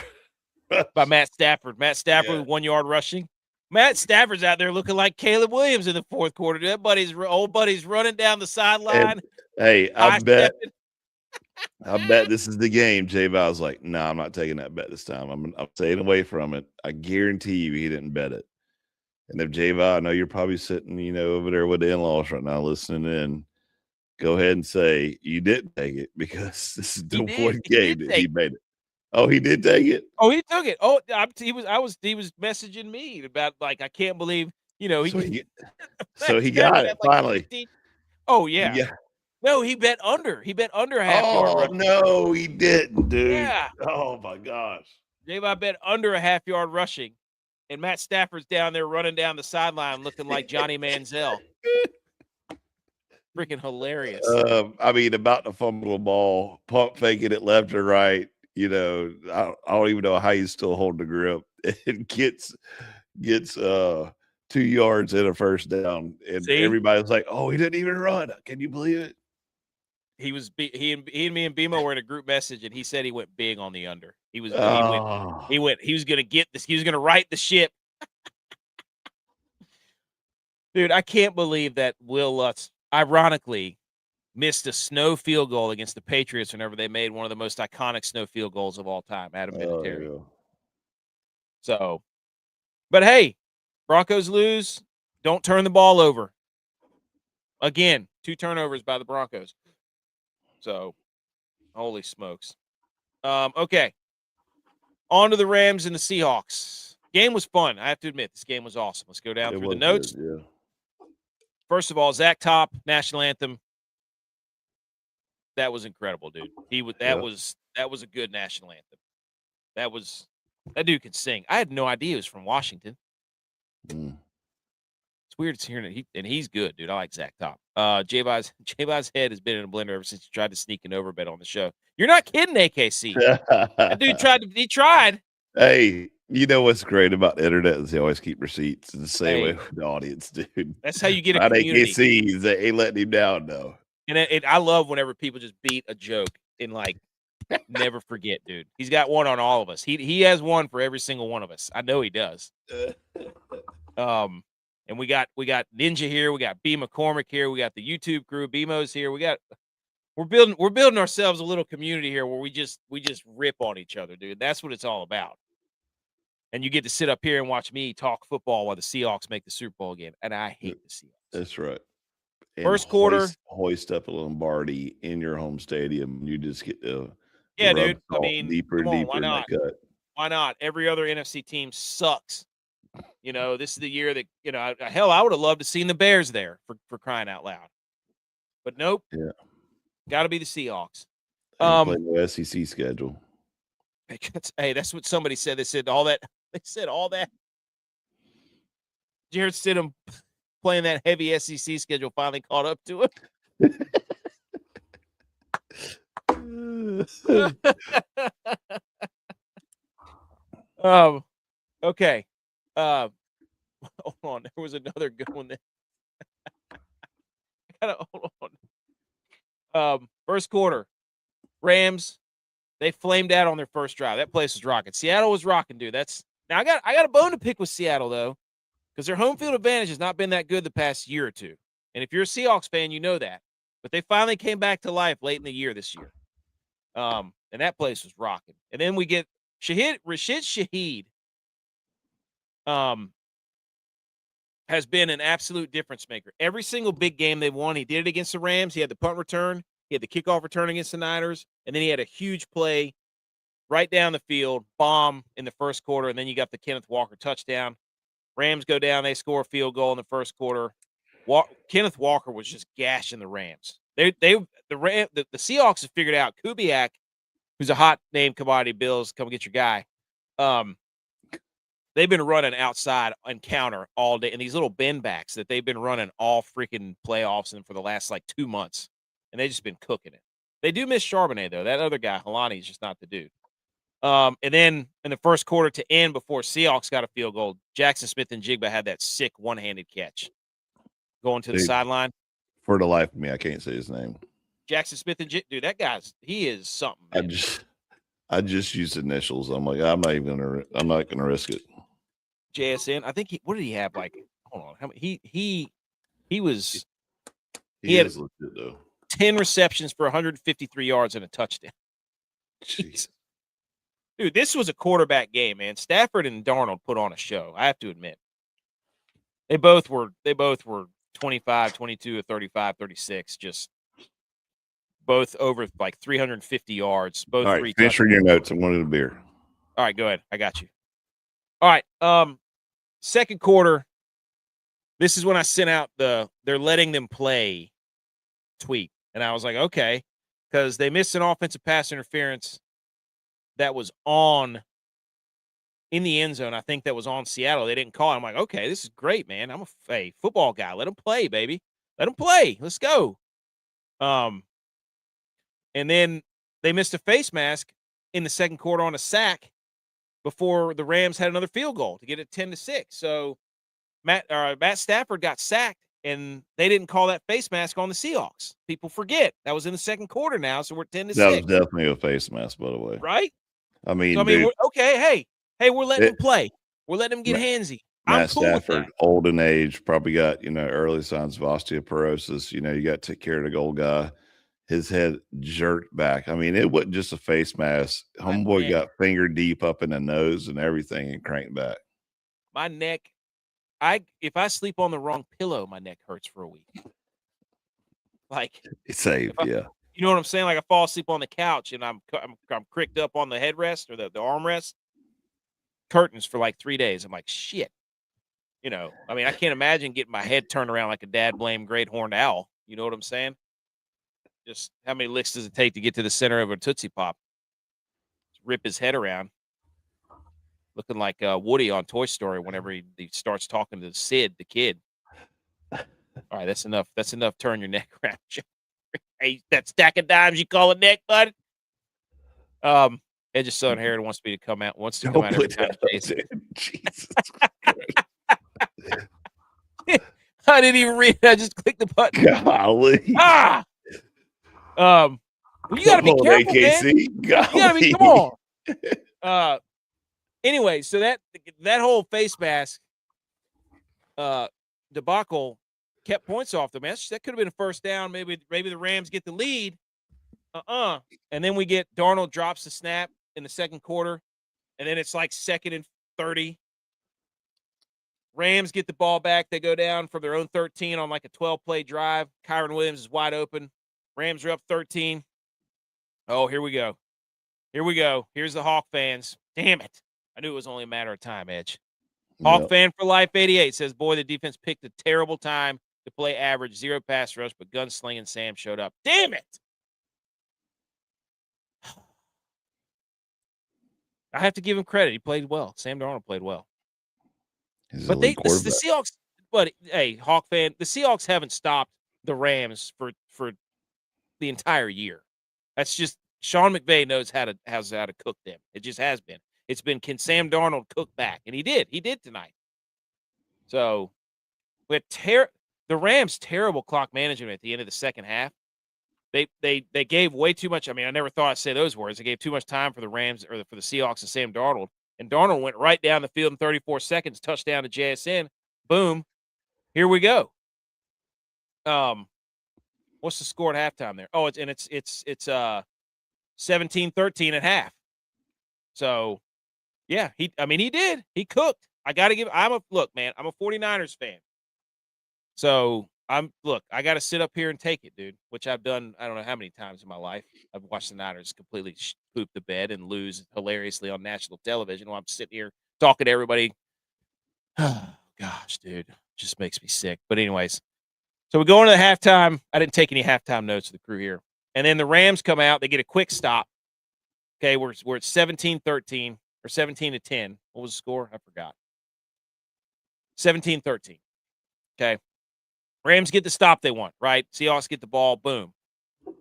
by Matt Stafford. Matt Stafford with 1 yard rushing. Matt Stafford's out there looking like Caleb Williams in the fourth quarter. That old buddy's running down the sideline. Hey, I bet this is the game. J-Val was like, "No, I'm not taking that bet this time. I'm staying away from it. I guarantee you he didn't bet it." And if J-Val, I know you're probably sitting, over there with the in-laws right now listening in. Go ahead and say you didn't take it because this is the one game that he made it. Oh, he did take it? Oh, he took it. Oh, he was messaging me about, like, I can't believe, so he got it finally. 15. Oh, yeah. Yeah. No, he bet under. He bet under a half-yard rushing. No, he didn't, dude. Yeah. Oh, my gosh. J-Ball bet under a half-yard rushing, and Matt Stafford's down there running down the sideline looking like Johnny Manziel. Freaking hilarious. About to fumble the ball, pump faking it left or right. I don't even know how he's still holding the grip. It gets 2 yards and a first down, and everybody's like, "Oh, he didn't even run." Can you believe it? He and me and Bimo were in a group message, and he said he went big on the under. He was gonna get this. He was gonna right the ship. Dude, I can't believe that Will Lutz, ironically, missed a snow field goal against the Patriots whenever they made one of the most iconic snow field goals of all time, Adam Vinatieri. Yeah. So, but hey, Broncos lose. Don't turn the ball over. Again, 2 turnovers by the Broncos. So, holy smokes. Okay. On to the Rams and the Seahawks. Game was fun. I have to admit, this game was awesome. Let's go down through the notes. Good, yeah. First of all, Zach Top, national anthem. That was incredible, dude. That was a good national anthem. That dude could sing. I had no idea he was from Washington. It's weird hearing it. And he's good, dude. I like Zach Top. J-Bob's head has been in a blender ever since he tried to sneak an overbet on the show. You're not kidding, AKC. That dude tried. Hey, you know what's great about the internet is they always keep receipts the same way with the audience, dude. That's how you get a community. AKC, they ain't letting him down, though. And I love whenever people just beat a joke and, like, never forget, dude. He's got one on all of us. He has one for every single one of us. I know he does. And we got Ninja here. We got B McCormick here. We got the YouTube crew. BMO's here. We're building ourselves a little community here where we just rip on each other, dude. That's what it's all about. And you get to sit up here and watch me talk football while the Seahawks make the Super Bowl again. And I hate the Seahawks. That's right. And First quarter, hoist up a Lombardi in your home stadium. You just get to dude. I mean, deeper and deeper in that cut. Why not? Every other NFC team sucks. This is the year that hell, I would have loved to seen the Bears there for crying out loud. But nope. Yeah. Got to be the Seahawks. Play the SEC schedule. Hey, that's what somebody said. They said all that. Jared Stidham playing that heavy SEC schedule finally caught up to him. Okay. Hold on. There was another good one there. Hold on. First quarter, Rams, they flamed out on their first drive. That place was rocking. Seattle was rocking, dude. Now I got a bone to pick with Seattle though, because their home field advantage has not been that good the past year or two. And if you're a Seahawks fan, you know that. But they finally came back to life late in the year this year. And that place was rocking. And then we get Rashid Shaheed. Has been an absolute difference maker. Every single big game they won, he did it against the Rams. He had the punt return. He had the kickoff return against the Niners. And then he had a huge play right down the field, bomb in the first quarter. And then you got the Kenneth Walker touchdown. Rams go down. They score a field goal in the first quarter. Kenneth Walker was just gashing the Rams. The Seahawks have figured out Kubiak, who's a hot name commodity. Bills, come get your guy. They've been running outside and counter all day, and these little bend backs that they've been running all freaking playoffs and for the last 2 months, and they've just been cooking it. They do miss Charbonnet though. That other guy, Helani, is just not the dude. And then in the first quarter to end, before Seahawks got a field goal, Jackson Smith and Jigba had that sick one-handed catch going to the sideline. For the life of me, I can't say his name. Jackson Smith and Jigba, dude, that he is something. Man. I just used initials. I'm like, I'm not gonna risk it. JSN. I think what did he have? Like, hold on. How many, he was. He had is legit though. 10 receptions for 153 yards and a touchdown. Jeez. Dude, this was a quarterback game, man. Stafford and Darnold put on a show. I have to admit. They both were 25, 22, 35, 36. Just both over like 350 yards. Both All right, three finish reading your notes. I wanted a beer. All right, go ahead. I got you. All right. Second quarter. This is when I sent out they're letting them play tweet. And I was like, okay, because they missed an offensive pass interference that was on in the end zone. I think that was on Seattle. They didn't call it. I'm like, okay, this is great, man. I'm a football guy. Let them play, baby. Let them play. Let's go. And then they missed a face mask in the second quarter on a sack before the Rams had another field goal to get it 10-6. So Matt Stafford got sacked, and they didn't call that face mask on the Seahawks. People forget that was in the second quarter now, so we're 10-6. That was definitely a face mask, by the way. Right? I mean, so, dude, okay, hey, we're letting them play. We're letting them get handsy. Matt Stafford, old in age, probably got, early signs of osteoporosis. You got to take care of the old guy. His head jerked back. I mean, it wasn't just a face mask. Homeboy got finger deep up in the nose and everything and cranked back. My neck, if I sleep on the wrong pillow, my neck hurts for a week. Like it's safe, yeah. You know what I'm saying? Like I fall asleep on the couch and I'm cricked up on the headrest or the armrest. Curtains for like 3 days. I'm like, shit. I mean, I can't imagine getting my head turned around like a dad blamed great horned owl. You know what I'm saying? Just how many licks does it take to get to the center of a Tootsie Pop? Rip his head around. Looking like Woody on Toy Story whenever he starts talking to Sid, the kid. All right, that's enough. That's enough. Turn your neck around. Hey, that stack of dimes you call a neck, bud? Edge of Southern Heritage wants me to come out. Wants to come out every time. Jesus Christ. I didn't even read it. I just clicked the button. Golly. Well, you got to be careful, man. You got to be. Come on. Anyway, so that whole face mask debacle kept points off the match. That could have been a first down. Maybe the Rams get the lead. And then we get Darnold drops the snap in the second quarter, and then it's like 2nd and 30. Rams get the ball back. They go down from their own 13 on like a 12-play drive. Kyron Williams is wide open. Rams are up 13. Oh, here we go. Here's the Hawk fans. Damn it. I knew it was only a matter of time, Edge. Hawk fan for life 88 says, boy, the defense picked a terrible time to play average, 0 pass rush, but gunslinging Sam showed up. Damn it. I have to give him credit. He played well. Sam Darnold played well. But the Seahawks, but hey, Hawk fan, the Seahawks haven't stopped the Rams for the entire year. That's just Sean McVay knows how to cook them. It just has been. It's been, can Sam Darnold cook back? And he did. He did tonight. So with the Rams' terrible clock management at the end of the second half, they gave way too much. I mean, I never thought I'd say those words. They gave too much time for the Rams or for the Seahawks and Sam Darnold. And Darnold went right down the field in 34 seconds, touchdown to JSN. Boom. Here we go. What's the score at halftime there? Oh, it's 17-13 at half. So, yeah, he did. He cooked. I got to look, man, I'm a 49ers fan. So, I got to sit up here and take it, dude, which I've done I don't know how many times in my life. I've watched the Niners completely poop the bed and lose hilariously on national television while I'm sitting here talking to everybody. Oh, gosh, dude, just makes me sick. But anyways, so we go into the halftime. I didn't take any halftime notes of the crew here. And then the Rams come out. They get a quick stop. Okay, we're at 17-13 or 17-10. What was the score? I forgot. 17-13. Okay. Rams get the stop they want, right? Seahawks get the ball. Boom.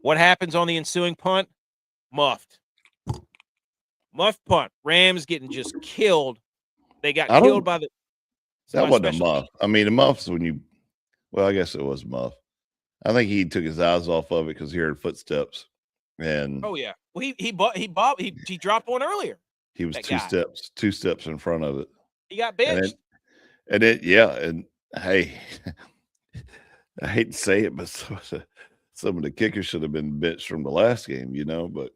What happens on the ensuing punt? Muffed punt. Rams getting just killed. They got killed by the. That wasn't a muff. I mean, a muff's when you. Well, I guess it was muff. I think he took his eyes off of it because he heard footsteps. And Oh yeah. Well, he dropped one earlier. he was That two guy. steps in front of it. He got And benched. yeah, and hey, I hate to say it, but some of the kickers should have been benched from the last game, but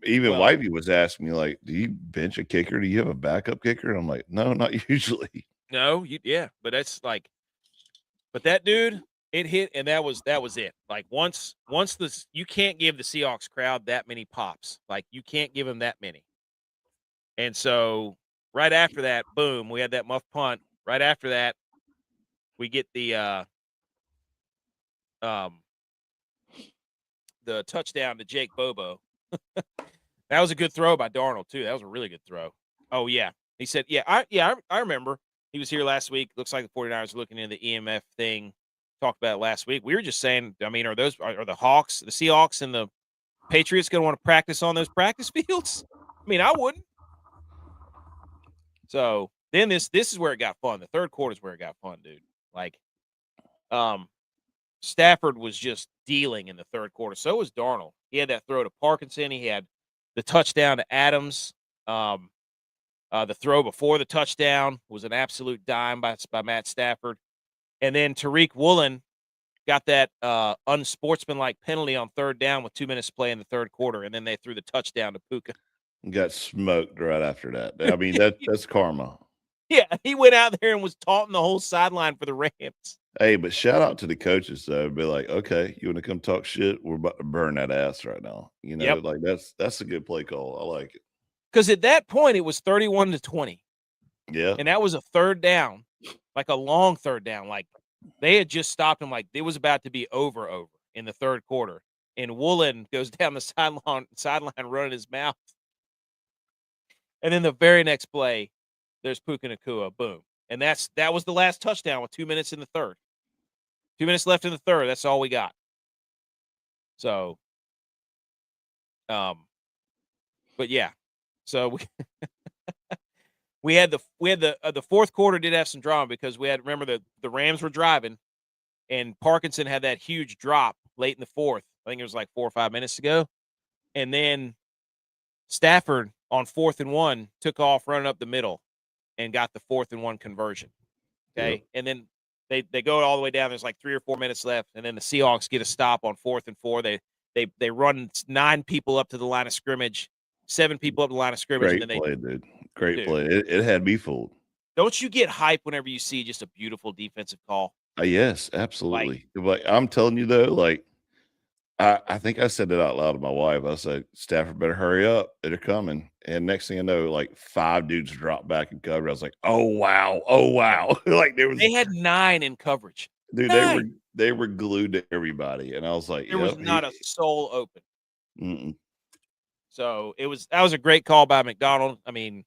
even Well, Wivey was asking me, like, do you bench a kicker? Do you have a backup kicker? And I'm like, no, not usually. no, but that's like, but that dude, it hit, and that was it. Like once you can't give the Seahawks crowd that many pops. Like you can't give them that many. And so right after that, boom, we had that muff punt. Right after that, we get the touchdown to Jake Bobo. That was a good throw by Darnold too. That was a really good throw. Oh yeah. He said, I remember. He was here last week. Looks like the 49ers are looking into the EMF thing. Talked about it last week. We were just saying, I mean, are the Seahawks and the Patriots going to want to practice on those practice fields? I mean, I wouldn't. So then this is where it got fun. The third quarter is where it got fun, dude. Like, Stafford was just dealing in the third quarter. So was Darnold. He had that throw to Parkinson. He had the touchdown to Adams. The throw before the touchdown was an absolute dime by Matt Stafford. And then Tariq Woolen got that unsportsmanlike penalty on third down with 2 minutes to play in the third quarter, and then they threw the touchdown to Puka. Got smoked right after that. I mean, that's karma. Yeah, he went out there and was taunting the whole sideline for the Rams. Hey, but shout out to the coaches though. Be like, okay, you want to come talk shit? We're about to burn that ass right now. Yep. Like that's a good play call. I like it. Because at that point it was 31-20. Yeah. And that was a third down, like a long third down. Like they had just stopped him, like it was about to be over in the third quarter. And Woolen goes down the sideline running his mouth. And then the very next play, there's Puka Nacua, boom. And that was the last touchdown with 2 minutes in the third. 2 minutes left in the third. That's all we got. So, but yeah. So we had the fourth quarter did have some drama because we had, remember the Rams were driving and Parkinson had that huge drop late in the fourth. I think it was like 4 or 5 minutes ago. And then Stafford on 4th and 1 took off running up the middle and got the 4th and 1 conversion. Okay. Yep. And then they go all the way down. There's like 3 or 4 minutes left. And then the Seahawks get a stop on 4th and 4. They run 9 people up to the line of scrimmage, 7 people up the line of scrimmage. Great play, dude. Great play. It had me fooled. Don't you get hype whenever you see just a beautiful defensive call? Yes, absolutely. Like I'm telling you though, like I think I said it out loud to my wife. I said, Stafford better hurry up. They're coming. And next thing I know, like 5 dudes dropped back in coverage. I was like, oh wow. Like they had 9 in coverage. Dude, 9. they were glued to everybody. And I was like, there was not a soul open. Mm-mm. So that was a great call by McDonald. I mean,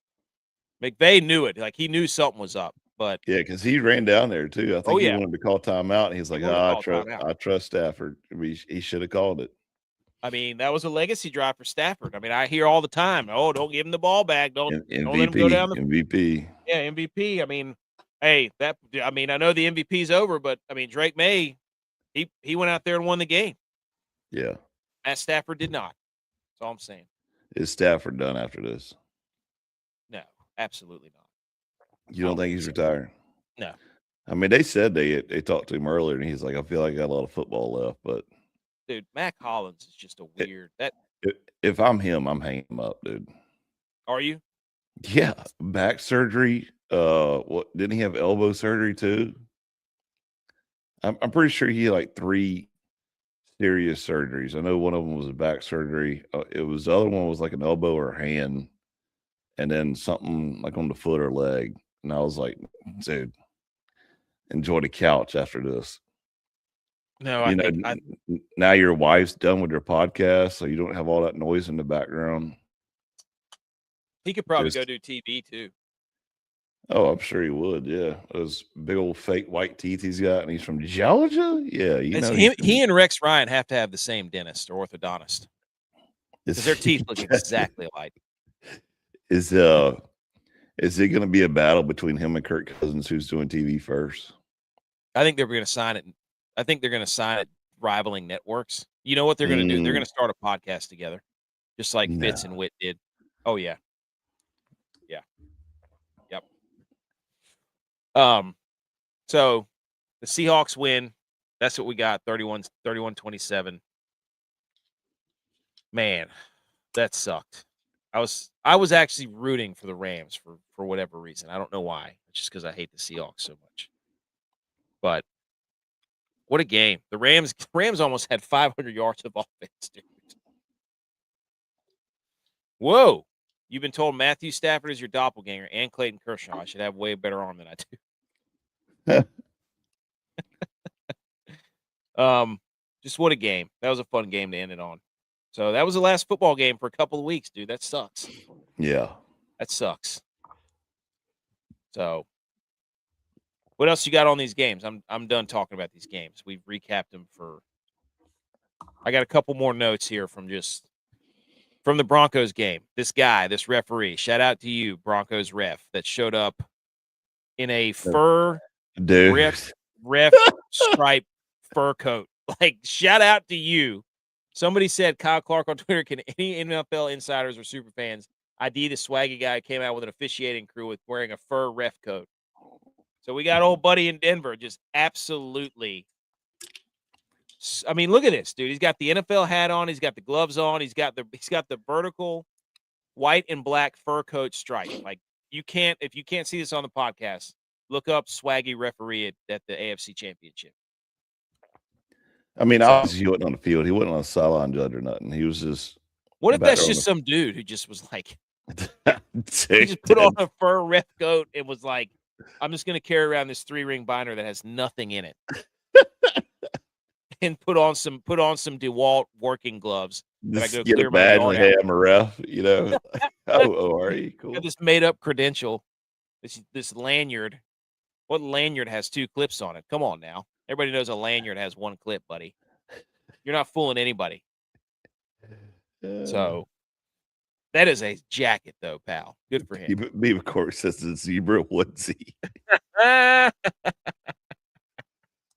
McVay knew it. Like he knew something was up. But yeah, because he ran down there too. I think he wanted to call timeout, and he's like, I trust Stafford. He should have called it. I mean, that was a legacy drive for Stafford. I mean, I hear all the time, oh, don't give him the ball back. Don't let him go down the MVP. Yeah, MVP. I mean, hey, I know the MVP's over, but I mean, Drake May, he went out there and won the game. Yeah. Matt Stafford did not. That's all I'm saying. Is Stafford done after this? No, absolutely not. You don't think he's retiring? No. I mean, they said they talked to him earlier, and he's like, I feel like I got a lot of football left, but dude, Mac Hollins is just a weird if I'm him, I'm hanging him up, dude. Are you? Yeah, back surgery. What didn't he have elbow surgery too? I'm pretty sure he had like 3 serious surgeries. I know one of them was a back surgery. The other one was like an elbow or hand, and then something like on the foot or leg. And I was like, dude, enjoy the couch after this. No, now your wife's done with her podcast, so you don't have all that noise in the background. He could probably go do TV too. Oh, I'm sure he would. Yeah, those big old fake white teeth he's got, and he's from Georgia. Yeah, he and Rex Ryan have to have the same dentist or orthodontist because their teeth look exactly alike. Is it going to be a battle between him and Kirk Cousins? Who's doing TV first? I think they're going to sign it. I think they're going to sign it rivaling networks. You know what they're going to do? They're going to start a podcast together, just like Fitz and No. Witt did. Oh yeah, yeah, yep. So the Seahawks win. That's what we got. 31-27. Man, that sucked. I was actually rooting for the Rams for whatever reason. I don't know why. It's just because I hate the Seahawks so much. But what a game. The Rams almost had 500 yards of offense, dude. Whoa. You've been told Matthew Stafford is your doppelganger and Clayton Kershaw. I should have way better arm than I do. Just what a game. That was a fun game to end it on. So that was the last football game for a couple of weeks, dude. That sucks. Yeah. That sucks. So what else you got on these games? I'm done talking about these games. We've recapped them I got a couple more notes here from the Broncos game. This guy, this referee, shout out to you, Broncos ref, that showed up in a fur ref stripe fur coat. Like, shout out to you. Somebody said, Kyle Clark on Twitter, can any NFL insiders or super fans ID the swaggy guy who came out with an officiating crew with wearing a fur ref coat? So we got old buddy in Denver just absolutely. I mean, look at this, dude. He's got the NFL hat on. He's got the gloves on. He's got the vertical white and black fur coat stripe. Like, if you can't see this on the podcast, look up swaggy referee at the AFC Championship. I mean, obviously he wasn't on the field. He wasn't on a sideline judge or nothing. He was just. What if that's just some dude who just was like, he just put on a fur ref coat and was like, I'm just going to carry around this 3-ring binder that has nothing in it, and put on some DeWalt working gloves. Just get a badge like, hey, I'm a ref. You know, are you cool? Got this made up credential, this lanyard. What lanyard has 2 clips on it? Come on now. Everybody knows a lanyard has 1 clip, buddy. You're not fooling anybody. So that is a jacket, though, pal. Good for him. Beaver Court says the zebra onesie.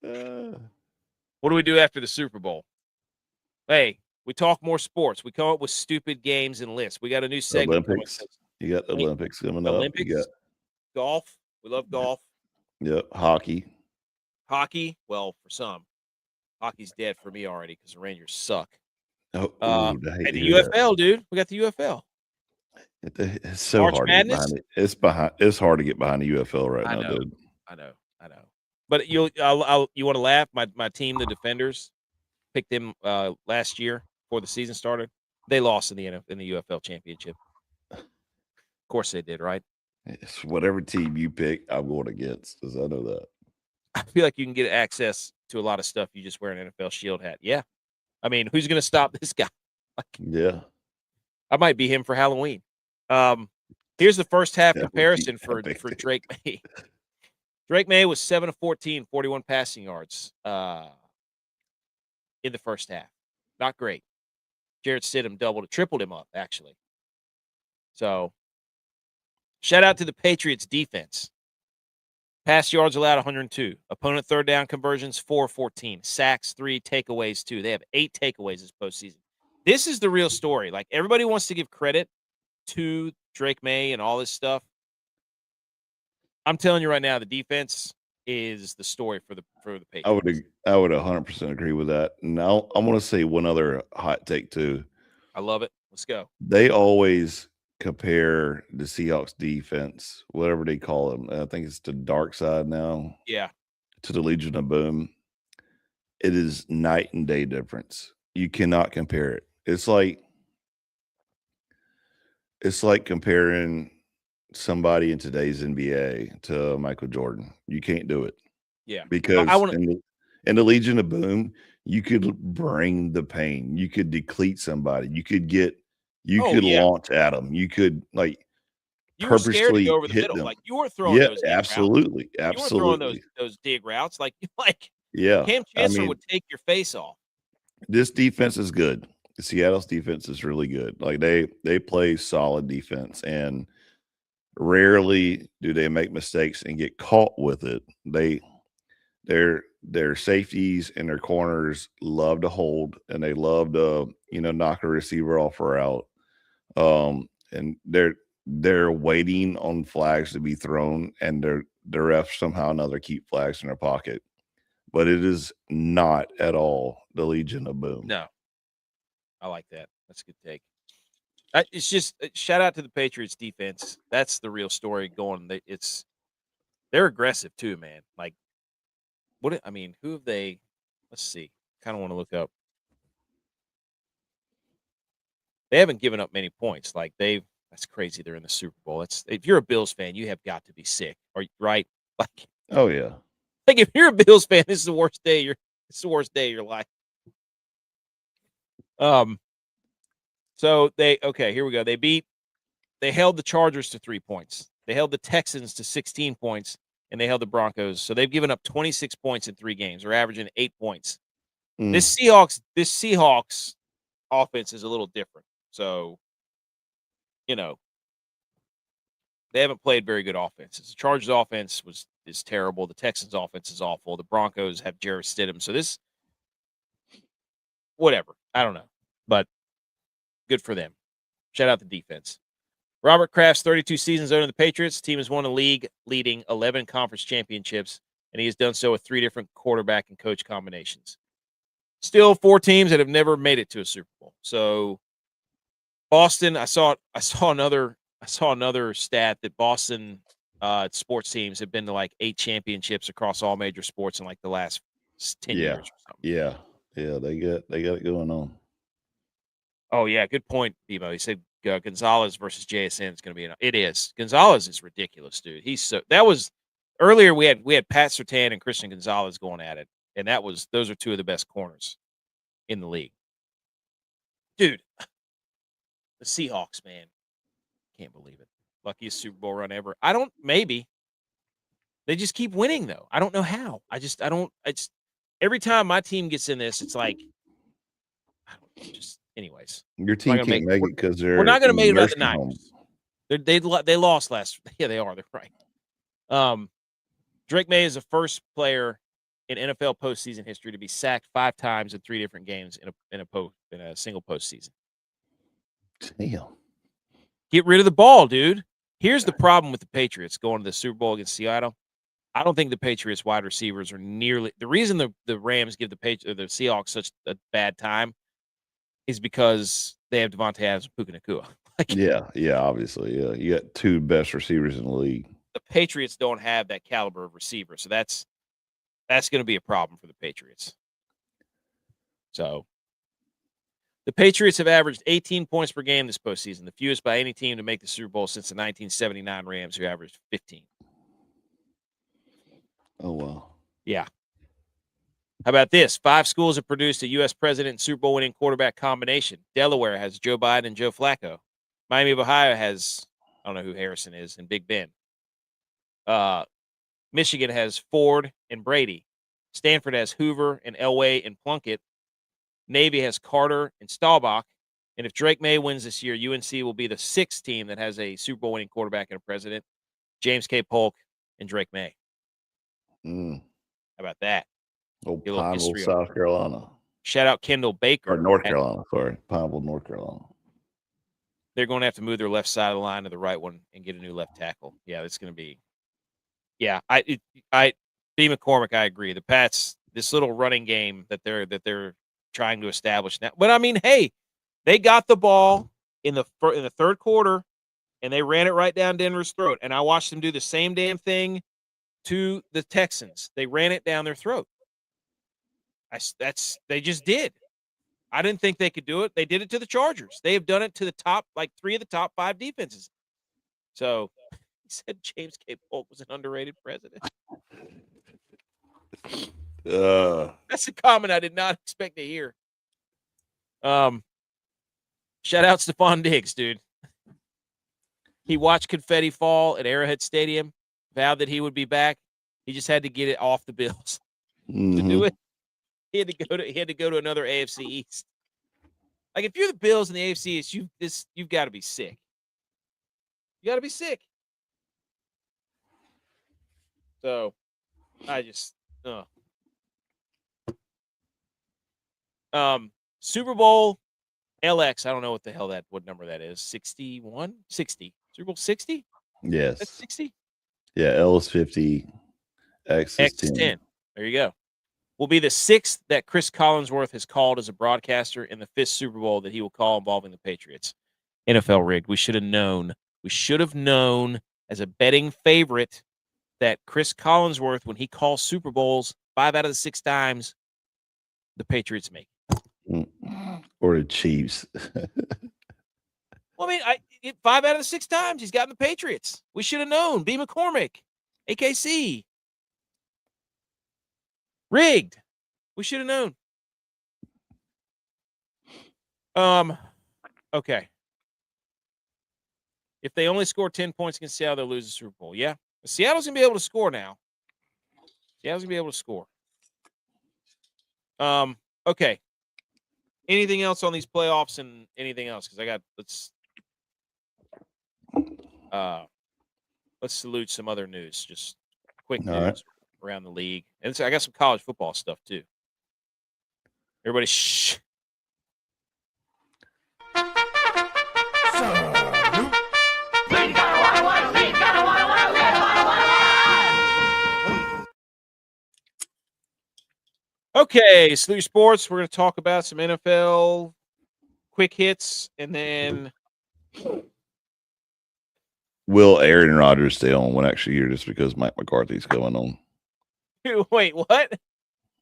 What do we do after the Super Bowl? Hey, we talk more sports. We come up with stupid games and lists. We got a new segment. Olympics. You got the Olympics coming up. Olympics. You got golf. We love golf. Yep. Hockey. Well, for some. Hockey's dead for me already because the Rangers suck. Oh, and the UFL, dude. We got the UFL. It's so March hard Madness? to get behind it. It's hard to get behind the UFL right now, dude. I know. But you want to laugh? My team, the Defenders, picked them last year before the season started. They lost in the UFL championship. Of course they did, right? It's whatever team you pick, I'm going against, because I know that. I feel like you can get access to a lot of stuff. You just wear an NFL Shield hat. Yeah. I mean, who's going to stop this guy? Yeah. I might be him for Halloween. Here's the first half comparison for Drake May. Drake May was 7 of 14, 41 passing yards in the first half. Not great. Jarrett Stidham tripled him up, actually. So, shout out to the Patriots defense. Pass yards allowed 102. Opponent third down conversions 4 of 14. Sacks 3, takeaways 2. They have 8 takeaways this postseason. This is the real story. Like, everybody wants to give credit to Drake May and all this stuff. I'm telling you right now, the defense is the story for the Patriots. I would 100% agree with that. Now I want to say one other hot take too. I love it. Let's go. They always compare the Seahawks defense, whatever they call them. I think it's the dark side now. Yeah. To the Legion of Boom. It is night and day difference. You cannot compare it. It's like comparing somebody in today's NBA to Michael Jordan. You can't do it. Yeah. Because in the Legion of Boom, you could bring the pain. You could decleat somebody. You could launch at them. You could you were scared to purposely go over the hit middle. them. Like, you were throwing those dig absolutely. routes. Absolutely. You were throwing those dig routes. Like yeah. Cam Chancellor would take your face off. This defense is good. Seattle's defense is really good. Like, they play solid defense, and rarely do they make mistakes and get caught with it. They're their safeties and their corners love to hold, and they love to, knock a receiver off a route. And they're waiting on flags to be thrown, and the refs somehow or another keep flags in their pocket. But it is not at all the Legion of Boom. No, I like that. That's a good take. It's just shout out to the Patriots defense. That's the real story going. They're aggressive too, man. Like, who have they? Let's see. Kind of want to look up. They haven't given up many points. Like that's crazy. They're in the Super Bowl. If you're a Bills fan, you have got to be sick. Right? Like, oh yeah. Like if you're a Bills fan, this is the worst day. It's the worst day of your life. So here we go. They held the Chargers to 3 points. They held the Texans to 16 points, and they held the Broncos. So they've given up 26 points in 3 games. They're averaging 8 points. This Seahawks offense is a little different. So, they haven't played very good offenses. The Chargers offense is terrible. The Texans offense is awful. The Broncos have Jarrett Stidham. So whatever. I don't know. But good for them. Shout out the defense. Robert Kraft's 32 seasons owning the Patriots. The team has won a league-leading 11 conference championships, and he has done so with 3 different quarterback and coach combinations. Still 4 teams that have never made it to a Super Bowl. So Boston, I saw another stat that Boston sports teams have been to like 8 championships across all major sports in like the last 10 years or something. Yeah, they got it going on. Oh yeah, good point, Bebo. He said Gonzalez versus JSN is going to be it is. Gonzalez is ridiculous, dude. Earlier we had Pat Surtain and Christian Gonzalez going at it, and those are 2 of the best corners in the league. Dude, the Seahawks, man. Can't believe it. Luckiest Super Bowl run ever. Maybe. They just keep winning though. I don't know how. Every time my team gets in this, it's like anyways. Your team can't make it because we're not going to make it about the Niners. They lost last. Yeah, they are. They're right. Drake May is the first player in NFL postseason history to be sacked 5 times in 3 different games in a single postseason. Damn. Get rid of the ball, dude. Here's the problem with the Patriots going to the Super Bowl against Seattle. I don't think the Patriots wide receivers are nearly the reason the Rams give the Seahawks such a bad time is because they have Devontae Adams and Puka Nacua. Yeah, obviously. Yeah. You got 2 best receivers in the league. The Patriots don't have that caliber of receiver, so that's going to be a problem for the Patriots. So the Patriots have averaged 18 points per game this postseason, the fewest by any team to make the Super Bowl since the 1979 Rams, who averaged 15. Oh, wow. Yeah. How about this? 5 schools have produced a U.S. president and Super Bowl winning quarterback combination. Delaware has Joe Biden and Joe Flacco. Miami of Ohio has, I don't know who Harrison is, and Big Ben. Michigan has Ford and Brady. Stanford has Hoover and Elway and Plunkett. Navy has Carter and Staubach. And if Drake May wins this year, UNC will be the 6th team that has a Super Bowl winning quarterback and a president. James K. Polk and Drake May. How about that? Pineville, South Carolina. Shout out Kendall Baker. Or North Carolina, sorry. Pineville, North Carolina. They're going to have to move their left side of the line to the right one and get a new left tackle. Yeah, it's going to be. Yeah, B. McCormick, I agree. The Pats, this little running game that they're trying to establish now. But I mean, hey, they got the ball in the 3rd quarter, and they ran it right down Denver's throat. And I watched them do the same damn thing to the Texans. They ran it down their throat. They just did. I didn't think they could do it. They did it to the Chargers. They have done it to the top, 3 of the top 5 defenses. So he said James K. Polk was an underrated president. That's a comment I did not expect to hear. Shout out Stephon Diggs, dude. He watched confetti fall at Arrowhead Stadium, vowed that he would be back. He just had to get it off the Bills to do it. He had to go to another AFC East. Like if you're the Bills in the AFC East, you've got to be sick. You got to be sick. So I just Super Bowl LX. I don't know what the hell what number that is. 61? 60. Super Bowl 60? Yes. That's 60? Yeah, L is 50, X is 10. There you go. Will be the 6th that Chris Collinsworth has called as a broadcaster and the 5th Super Bowl that he will call involving the Patriots. NFL rigged. We should have known. We should have known as a betting favorite that Chris Collinsworth, when he calls Super Bowls, 5 out of the 6 times, the Patriots make. Or the Chiefs. Well, I mean, 5 out of the 6 times he's gotten the Patriots. We should have known. B. McCormick, AKC. Rigged. We should have known. Okay. If they only score 10 points against Seattle, they'll lose the Super Bowl. Yeah. Seattle's going to be able to score now. Seattle's going to be able to score. Okay. Anything else on these playoffs and anything else? Because let's salute some other news. Just quick news around the league. And I got some college football stuff too. Everybody shh. Okay, Salute Sports. We're going to talk about some NFL quick hits, and then will Aaron Rodgers stay on one extra year just because Mike McCarthy's going on? Wait, what?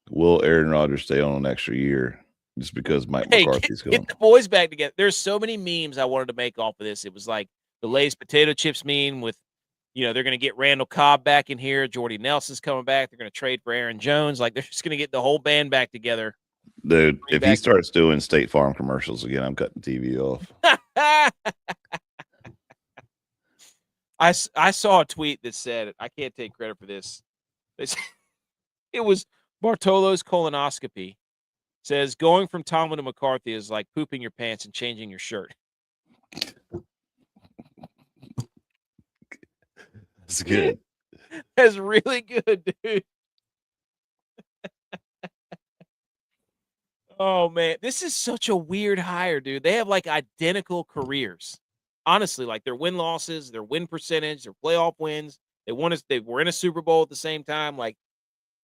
Will Aaron Rodgers stay on an extra year just because Mike McCarthy's going? Get the boys back together. There's so many memes I wanted to make off of this. It was like the Lay's potato chips meme with, they're going to get Randall Cobb back in here. Jordy Nelson's coming back. They're going to trade for Aaron Jones. Like, they're just going to get the whole band back together. Dude, if he starts doing State Farm commercials again, I'm cutting the TV off. I saw a tweet that said, I can't take credit for this. It was Bartolo's colonoscopy. Says, going from Tomlin to McCarthy is like pooping your pants and changing your shirt. That's good. That's really good, dude. Oh, man. This is such a weird hire, dude. They have, like, identical careers. Honestly, like, their win-losses, their win percentage, their playoff wins. They were in a Super Bowl at the same time, like,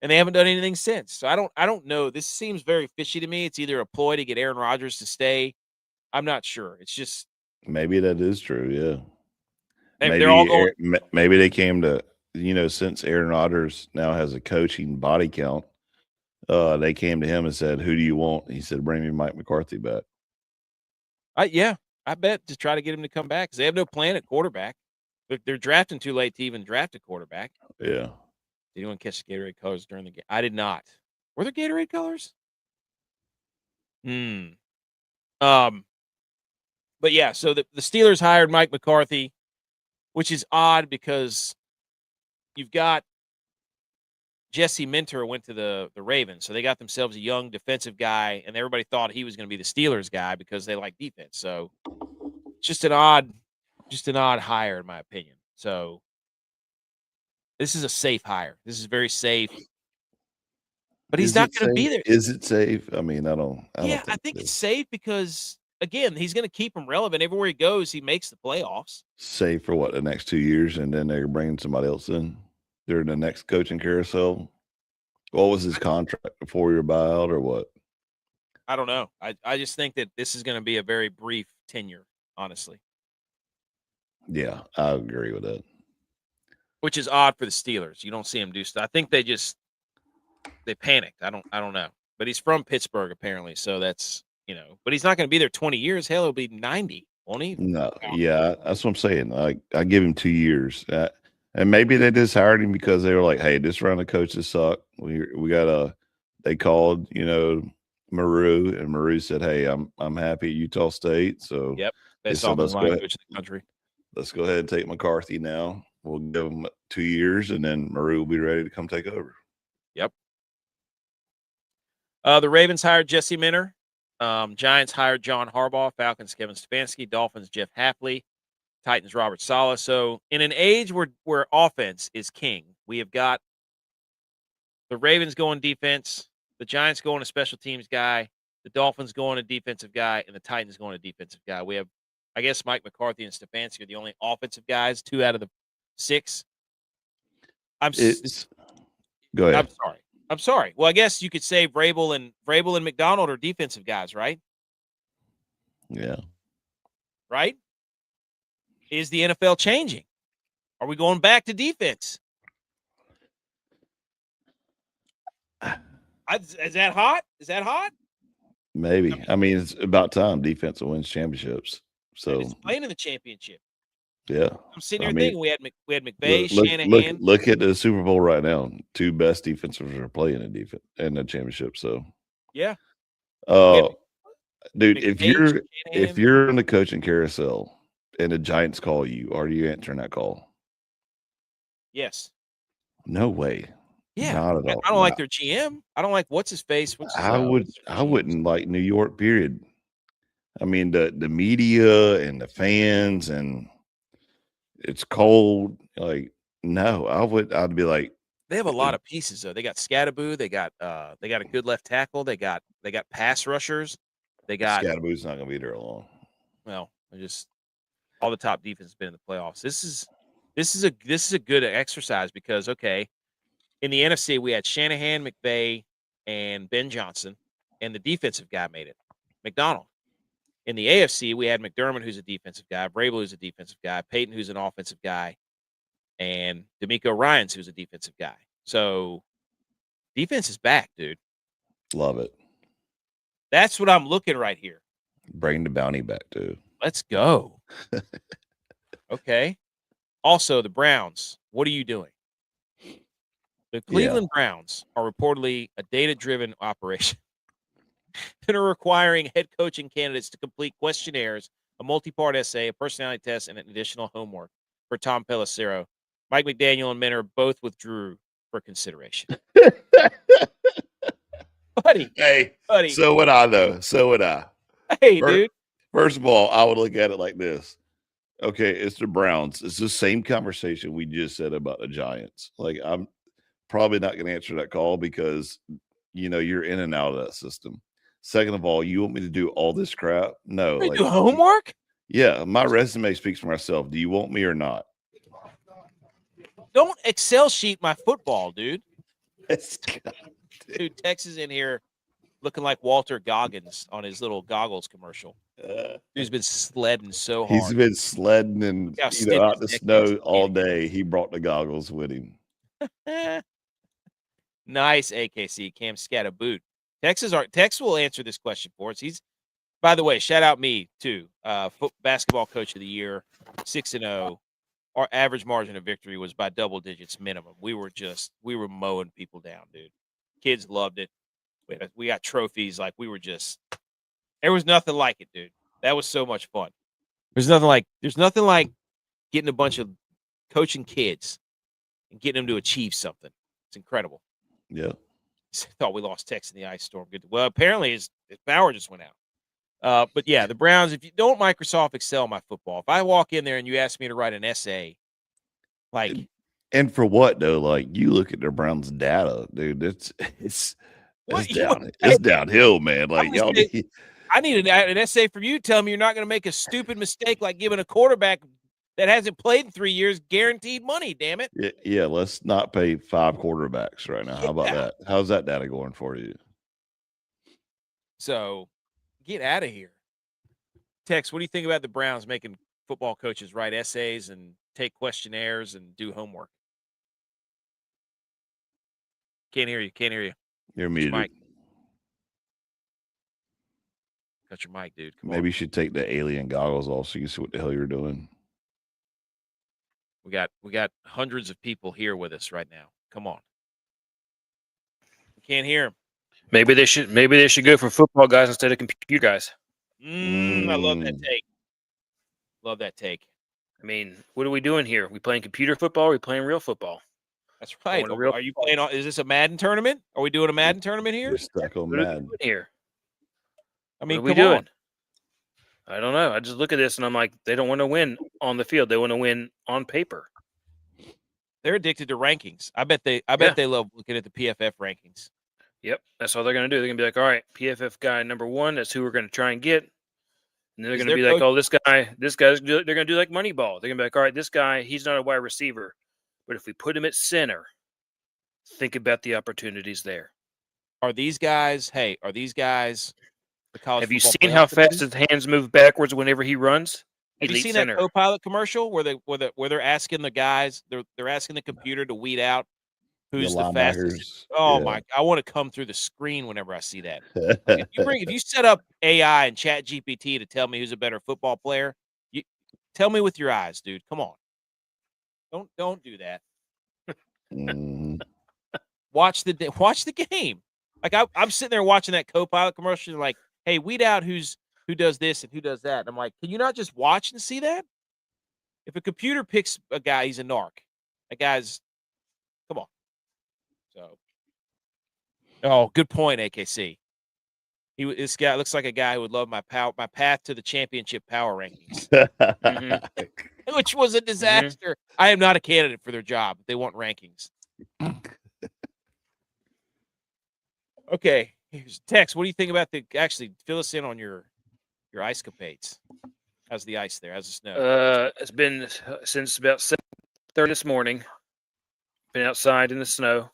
and they haven't done anything since. So I don't know. This seems very fishy to me. It's either a ploy to get Aaron Rodgers to stay. I'm not sure. It's just maybe that is true, yeah. They're all going. Maybe they came to, since Aaron Rodgers now has a coaching body count, they came to him and said, "Who do you want?" He said, "Bring me Mike McCarthy back." Yeah, I bet to try to get him to come back because they have no plan at quarterback. They're drafting too late to even draft a quarterback. Yeah. Did anyone catch the Gatorade colors during the game? I did not. Were there Gatorade colors? But yeah, so the Steelers hired Mike McCarthy, which is odd because you've got Jesse Minter went to the Ravens, so they got themselves a young defensive guy, and everybody thought he was going to be the Steelers guy because they like defense. So just an odd hire in my opinion. So this is a safe hire. This is very safe. But he's not going to be there. Is it safe? I mean, I don't I think it's safe because again, he's going to keep him relevant everywhere he goes. He makes the playoffs. Safe for what, the next 2 years, and then they're bringing somebody else in during the next coaching carousel. What was his contract, a 4-year buyout or what? I don't know. I just think that this is going to be a very brief tenure, honestly. Yeah, I agree with that. Which is odd for the Steelers. You don't see him do stuff. I think they panicked. I don't know. But he's from Pittsburgh apparently, so that's, but he's not going to be there 20 years. Hell, he'll be 90, won't he? No, yeah, that's what I'm saying. I give him 2 years. And maybe they just hired him because they were like, "Hey, this round of coaches suck. We got they called, Maru, and Maru said, "Hey, I'm happy at Utah State." So yep, best offensive line coach in the country. Let's go ahead and take McCarthy now. We'll give him 2 years, and then Maru will be ready to come take over. Yep. The Ravens hired Jesse Minter. Giants hired John Harbaugh. Falcons Kevin Stefanski. Dolphins Jeff Hafley. Titans Robert Saleh. So in an age where offense is king, we have got the Ravens going defense, the Giants going a special teams guy, The Dolphins going a defensive guy, and the Titans going a defensive guy. We have, I guess, Mike McCarthy and Stefanski are the only offensive guys, 2 out of the 6. Go ahead. I'm sorry. Well, I guess you could say Vrabel and McDonald are defensive guys, right? Yeah. Right? Is the NFL changing? Are we going back to defense? Is that hot? Is that hot? Maybe. I mean, it's about time defense wins championships. So it's playing in the championship. Yeah. I'm sitting here thinking we had McVay, look, Shanahan. Look at the Super Bowl right now. 2 best defensives are playing in the championship. So yeah. Dude, if you're in the coaching carousel and the Giants call you, are you answering that call? Yes. No way. Yeah. Not at all. I don't like their GM. I don't like what's his face. I wouldn't like New York, period. I mean, the media and the fans, and it's cold. Like, no, I'd be like, they have a lot of pieces though. They got Scatterboo, they got a good left tackle, they got pass rushers. They got Scatterboo's not gonna be there long. Well, just all the top defense has been in the playoffs. This is a good exercise because in the NFC we had Shanahan, McVay, and Ben Johnson, and the defensive guy made it, McDonald. In the AFC we had McDermott, who's a defensive guy, Vrabel, who's a defensive guy, Peyton, who's an offensive guy, and D'Amico Ryans, who's a defensive guy. So defense is back, dude. Love it. That's what I'm looking right here. Bring the bounty back, too. Let's go. Okay. Also, the Browns, what are you doing? The Cleveland Browns are reportedly a data-driven operation that are requiring head coaching candidates to complete questionnaires, a multi-part essay, a personality test, and an additional homework for Tom Pelissero. Mike McDaniel and Minner both withdrew for consideration. Buddy. So would I, though. So would I. Hey, dude. First of all, I would look at it like this. Okay, it's the Browns. It's the same conversation we just said about the Giants. Like, I'm probably not going to answer that call because, you're in and out of that system. Second of all, you want me to do all this crap? No. Like, do homework? Yeah, my resume speaks for myself. Do you want me or not? Don't Excel sheet my football, dude. Dude, Tex is in here looking like Walter Goggins on his little goggles commercial. He's been sledding so hard. He's been sledding and out in the snow all day. He brought the goggles with him. Nice, AKC. Cam Scatterboot. Tex will answer this question for us. He's, by the way, shout out me too. Basketball coach of the year, 6-0. Our average margin of victory was by double digits minimum. We were mowing people down, dude. Kids loved it. We got trophies. Like there was nothing like it, dude. That was so much fun. There's nothing like getting a bunch of coaching kids and getting them to achieve something. It's incredible. Yeah. Thought we lost Tex in the ice storm. Good. Well, apparently his power just went out. But yeah, the Browns, if you don't Microsoft Excel my football, if I walk in there and you ask me to write an essay, like. And for what though? Like, you look at the Browns data, dude. It's downhill, man. Like, I need an essay from you telling me you're not going to make a stupid mistake like giving a quarterback that hasn't played in 3 years guaranteed money. Damn it. Yeah. Let's not pay 5 quarterbacks right now. How about that? How's that data going for you? So, get out of here. Tex, what do you think about the Browns making football coaches write essays and take questionnaires and do homework? Can't hear you. You're muted. Mike. Got your mic, dude. Maybe you should take the alien goggles off so you see what the hell you're doing. We got hundreds of people here with us right now. Come on. We can't hear them. Maybe they should go for football guys instead of computer guys. I love that take. I mean, what are we doing here? We playing computer football? Or are we playing real football? That's right. Are you playing? Is this a Madden tournament? Are we doing a Madden tournament here? We're stuck on Madden here. I mean, what are we doing? I don't know. I just look at this and I'm like, they don't want to win on the field. They want to win on paper. They're addicted to rankings. I bet they love looking at the PFF rankings. Yep, that's all they're going to do. They're going to be like, all right, PFF guy number 1, that's who we're going to try and get. And they're Is going to be their like, oh, this guy's good. They're going to do like Moneyball. They're going to be like, all right, this guy, he's not a wide receiver, but if we put him at center, think about the opportunities there. Are these guys the college Have you football seen playoff how fast committees? his hands move backwards whenever he runs? Have you Elite seen center. that co-pilot commercial where they're asking the guys, they're asking the computer to weed out who's the fastest? linebackers, Oh yeah. my! I want to come through the screen whenever I see that. Like if you set up AI and Chat GPT to tell me who's a better football player, you tell me with your eyes, dude. Come on, don't do that. Mhm. Watch the game. Like I'm sitting there watching that co-pilot commercial, and like, hey, weed out who does this and who does that. And I'm like, can you not just watch and see that? If a computer picks a guy, he's a narc. That guy's, come on. So, oh, good point, AKC. This guy looks like a guy who would love my path to the championship power rankings, which was a disaster. I am not a candidate for their job. They want rankings. Okay, here's Tex. What do you think about actually fill us in on your ice capades? How's the ice there? How's the snow? It's been since about 7:30 this morning. Been outside in the snow,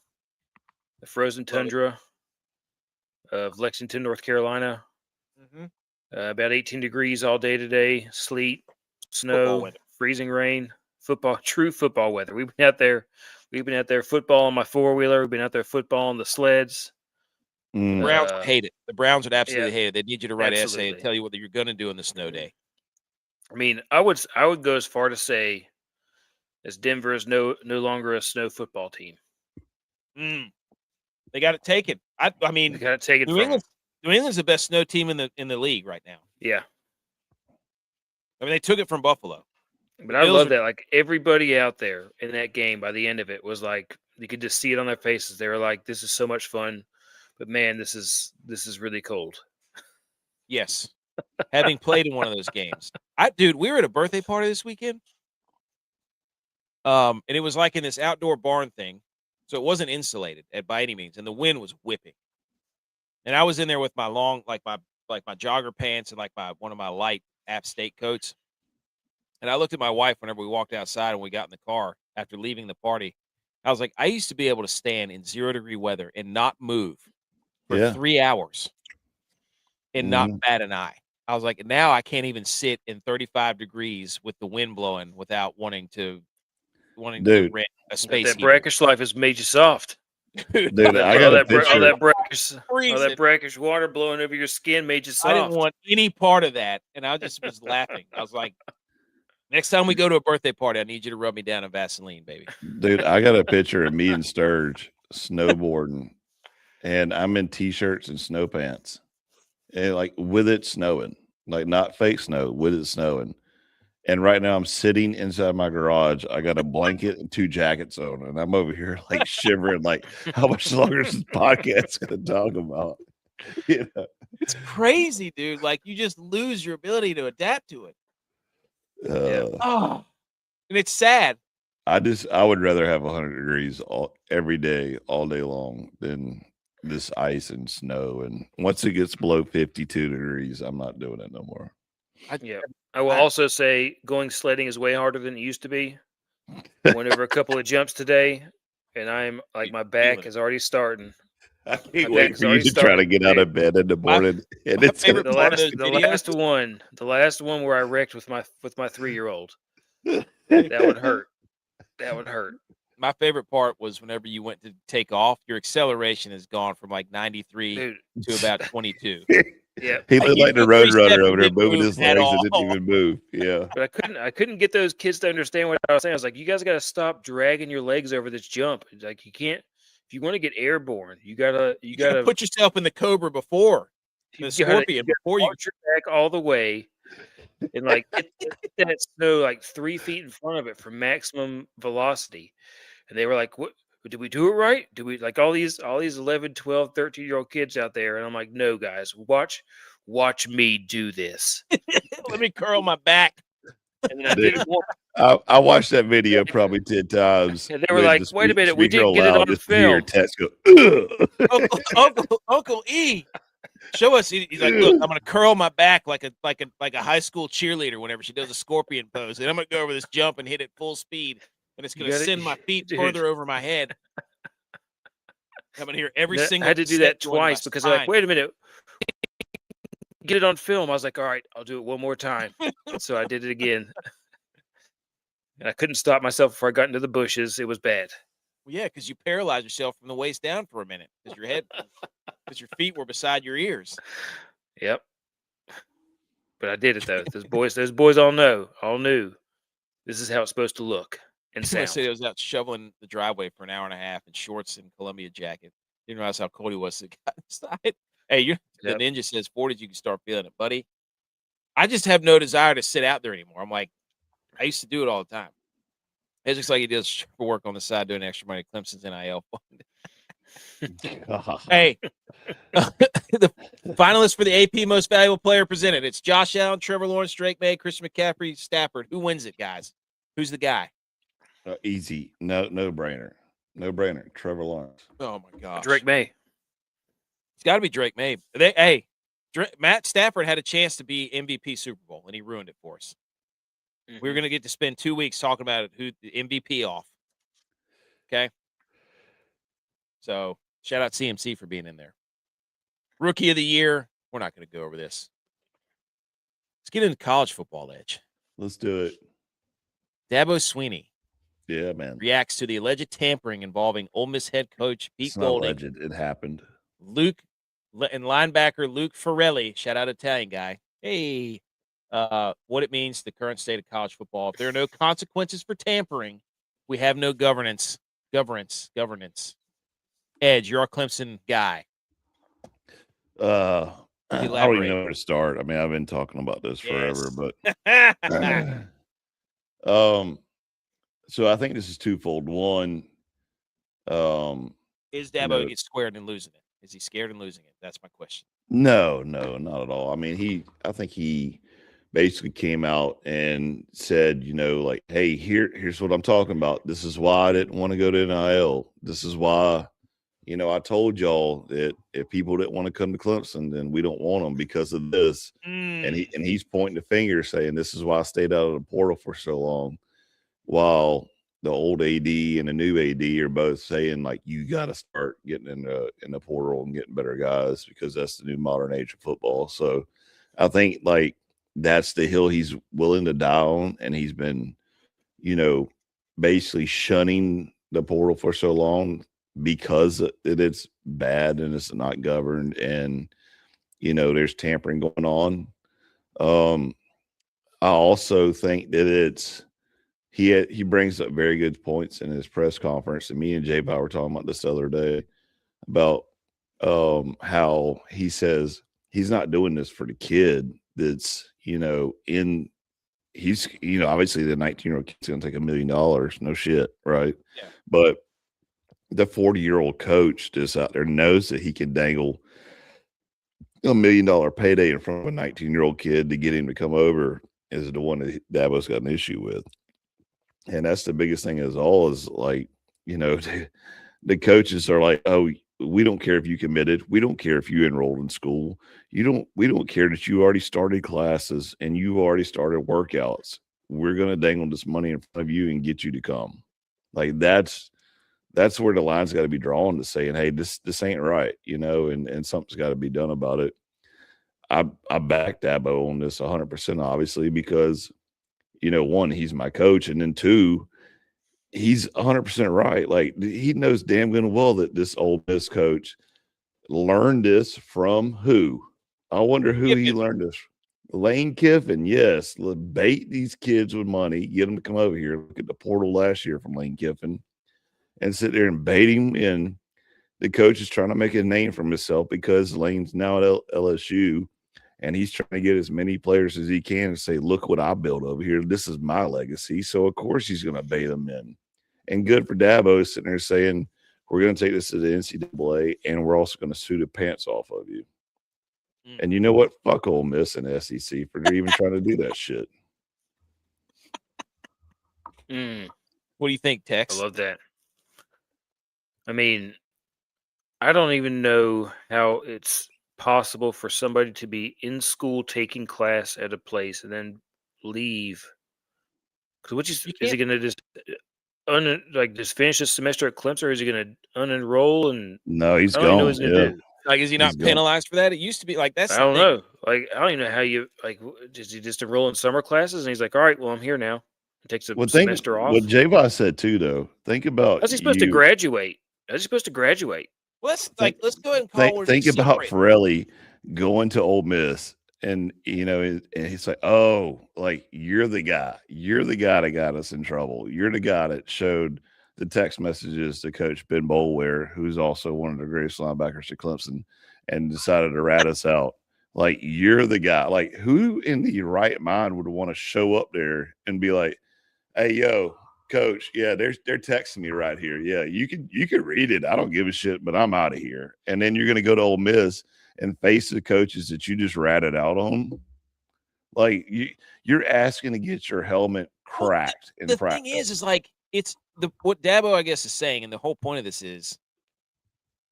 the frozen tundra of Lexington, North Carolina. Mm-hmm. About 18 degrees all day today. Sleet, snow, freezing rain. True football weather. We've been out there. Football on my 4-wheeler. We've been out there football on the sleds. The Browns would hate it. The Browns would absolutely hate it. They need you to write an essay and tell you what you're going to do on the snow day. I mean, I would go as far to say, as Denver is no longer a snow football team. They got it taken. I mean, they got it taken. New England's the best snow team in the league right now. Yeah, I mean, they took it from Buffalo. But I love that. Like, everybody out there in that game, by the end of it, was like, you could just see it on their faces. They were like, "This is so much fun," but man, this is really cold. Yes, having played in one of those games, dude, we were at a birthday party this weekend. And it was like in this outdoor barn thing, so it wasn't insulated by any means, and the wind was whipping. And I was in there with my long, like my jogger pants and like one of my light App State coats. And I looked at my wife whenever we walked outside and we got in the car after leaving the party. I was like, I used to be able to stand in 0-degree weather and not move for 3 hours and not bat an eye. I was like, now I can't even sit in 35 degrees with the wind blowing without wanting to rent a space. That brackish life has made you soft. Dude, I got all that brackish water blowing over your skin made you soft. I didn't want any part of that, and I just was laughing. I was like, next time we go to a birthday party, I need you to rub me down in Vaseline, baby. Dude, I got a picture of me and Sturge snowboarding, and I'm in t-shirts and snow pants, and like with it snowing, like not fake snow, with it snowing. And right now I'm sitting inside my garage. I got a blanket and 2 jackets on, and I'm over here like shivering, like, how much longer is this podcast going to talk about? You know? It's crazy, dude. Like, you just lose your ability to adapt to it. And it's sad. I would rather have 100 degrees every day, all day long, than this ice and snow. And once it gets below 52 degrees, I'm not doing it no more. I will also say going sledding is way harder than it used to be. I went over a couple of jumps today, and I'm like, my back is already starting. I can't wait for you to try to get out of bed in the morning. And it's the last one where I wrecked with my 3-year-old. That would hurt. My favorite part was whenever you went to take off, your acceleration has gone from like 93 to about 22. Yeah, he looked like the Roadrunner over there, moving his legs and didn't even move. Yeah, but I couldn't get those kids to understand what I was saying. I was like, you guys got to stop dragging your legs over this jump. It's like, you can't. If you want to get airborne, you gotta put yourself in the Cobra before the Scorpion before you your back all the way, and like get that snow like 3 feet in front of it for maximum velocity. And they were like, "What? Did we do it right? Do we like all these 11, 12, 13-year-old kids out there?" And I'm like, "No, guys, watch me do this." Let me curl my back. And then I did it once. I watched that video probably 10 times. And they were like, wait a minute, we didn't get it on Hear film. Tex go, Uncle E, show us. He's like, look, I'm gonna curl my back like a high school cheerleader whenever she does a scorpion pose, and I'm gonna go over this jump and hit it full speed, and it's gonna send my feet further over my head. I'm gonna hear every single. I had to do that twice because they're like, wait a minute, get it on film. I was like, all right, I'll do it one more time. So I did it again. And I couldn't stop myself before I got into the bushes. It was bad. Well, yeah, because you paralyzed yourself from the waist down for a minute because your feet were beside your ears. Yep. But I did it though. Those boys all knew. This is how it's supposed to look and sound. I said I was out shoveling the driveway for an hour and a half in shorts and Columbia jacket. Didn't realize how cold he was. The guy inside. Hey, the ninja says 40s, you can start feeling it, buddy. I just have no desire to sit out there anymore. I'm like, I used to do it all the time. It looks like he does work on the side doing extra money. Clemson's NIL fund. Hey, the finalists for the AP Most Valuable Player presented. It's Josh Allen, Trevor Lawrence, Drake May, Christian McCaffrey, Stafford. Who wins it, guys? Who's the guy? Easy. No brainer. No brainer. Trevor Lawrence. Oh, my gosh. Drake May. It's got to be Drake May. Matt Stafford had a chance to be MVP Super Bowl, and he ruined it for us. Mm-hmm. We were going to get to spend 2 weeks talking about it, who the MVP off. Okay? So, shout out CMC for being in there. Rookie of the year. We're not going to go over this. Let's get into college football, Edge. Let's do it. Dabo Swinney. Yeah, man. Reacts to the alleged tampering involving Ole Miss head coach Pete Golding. It's not alleged. It happened. And linebacker Luke Farrelly. Shout out Italian guy. Hey. What it means to the current state of college football. If there are no consequences for tampering, we have no governance. Edge, you're our Clemson guy. I don't even know where to start. I mean, I've been talking about this forever, but so I think this is twofold. One, is Dabo get squared in losing it? Is he scared in losing it? That's my question. No, not at all. I mean, I think he basically came out and said, like, hey, here's what I'm talking about. This is why I didn't want to go to NIL. This is why, I told y'all that if people didn't want to come to Clemson, then we don't want them because of this. And he's pointing the finger saying, this is why I stayed out of the portal for so long. While the old AD and the new AD are both saying, like, you got to start getting in the portal and getting better guys because that's the new modern age of football. So I think, like, that's the hill he's willing to die on. And he's been, basically shunning the portal for so long because it's bad and it's not governed and, there's tampering going on. I also think that he brings up very good points in his press conference. And me and Jay Powell were talking about this the other day about how he says he's not doing this for the kid that's, he's, obviously the 19-year-old kid's going to take $1 million. No shit. Right. Yeah. But the 40-year-old coach that's out there knows that he can dangle $1 million payday in front of a 19-year-old kid to get him to come over is the one that Dabo's got an issue with. And that's the biggest thing is like, the coaches are like, oh, we don't care if you committed. We don't care if you enrolled in school. We don't care that you already started classes and you already started workouts. We're going to dangle this money in front of you and get you to come. Like that's where the line's got to be drawn to saying, hey, this ain't right, and something's got to be done about it. I back Dabo on this 100%, obviously, because, one, he's my coach. And then two, he's 100% right. Like, he knows damn good and well that this Ole Miss coach learned this from who? I wonder who he learned this. Lane Kiffin, yes. Bait these kids with money, get them to come over here. Look at the portal last year from Lane Kiffin and sit there and bait him. And the coach is trying to make a name for himself because Lane's now at LSU. And he's trying to get as many players as he can and say, look what I built over here. This is my legacy. So, of course, he's going to bait them in. And good for Dabo sitting there saying, we're going to take this to the NCAA, and we're also going to sue the pants off of you. And you know what? Fuck Ole Miss and SEC for even trying to do that shit. What do you think, I Tex? love that. I mean, I don't even know how it's possible for somebody to be in school taking class at a place and then leave. Because You is he can't. going to just just finish this semester at Clemson, or is he going to unenroll? And No, he's I don't even know what gone. he's going to Yeah, do. Like, is he he's not gone. penalized for that? It used to be like that's I the don't thing. know. Like, I don't even know how you does he just enroll in summer classes and he's like, all right, well, I'm here now. He takes a Well, think semester what off. J-Boss said too, though. Think about How's he supposed to graduate? How's he supposed to graduate? Let's Think, let's go ahead and call. think about separate. Pirelli going to Ole Miss, and and he's like, "Oh, like you're the guy. You're the guy that got us in trouble. You're the guy that showed the text messages to Coach Ben Boulware, who's also one of the greatest linebackers at Clemson, and decided to rat us out. Like you're the guy. Like who in the right mind would want to show up there and be like, "Hey, yo." Coach, yeah, they're texting me right here. Yeah, you could read it. I don't give a shit, but I'm out of here. And then you're going to go to Ole Miss and face the coaches that you just ratted out on. Like you're asking to get your helmet cracked in practice. The thing is like it's what Dabo I guess is saying, and the whole point of this is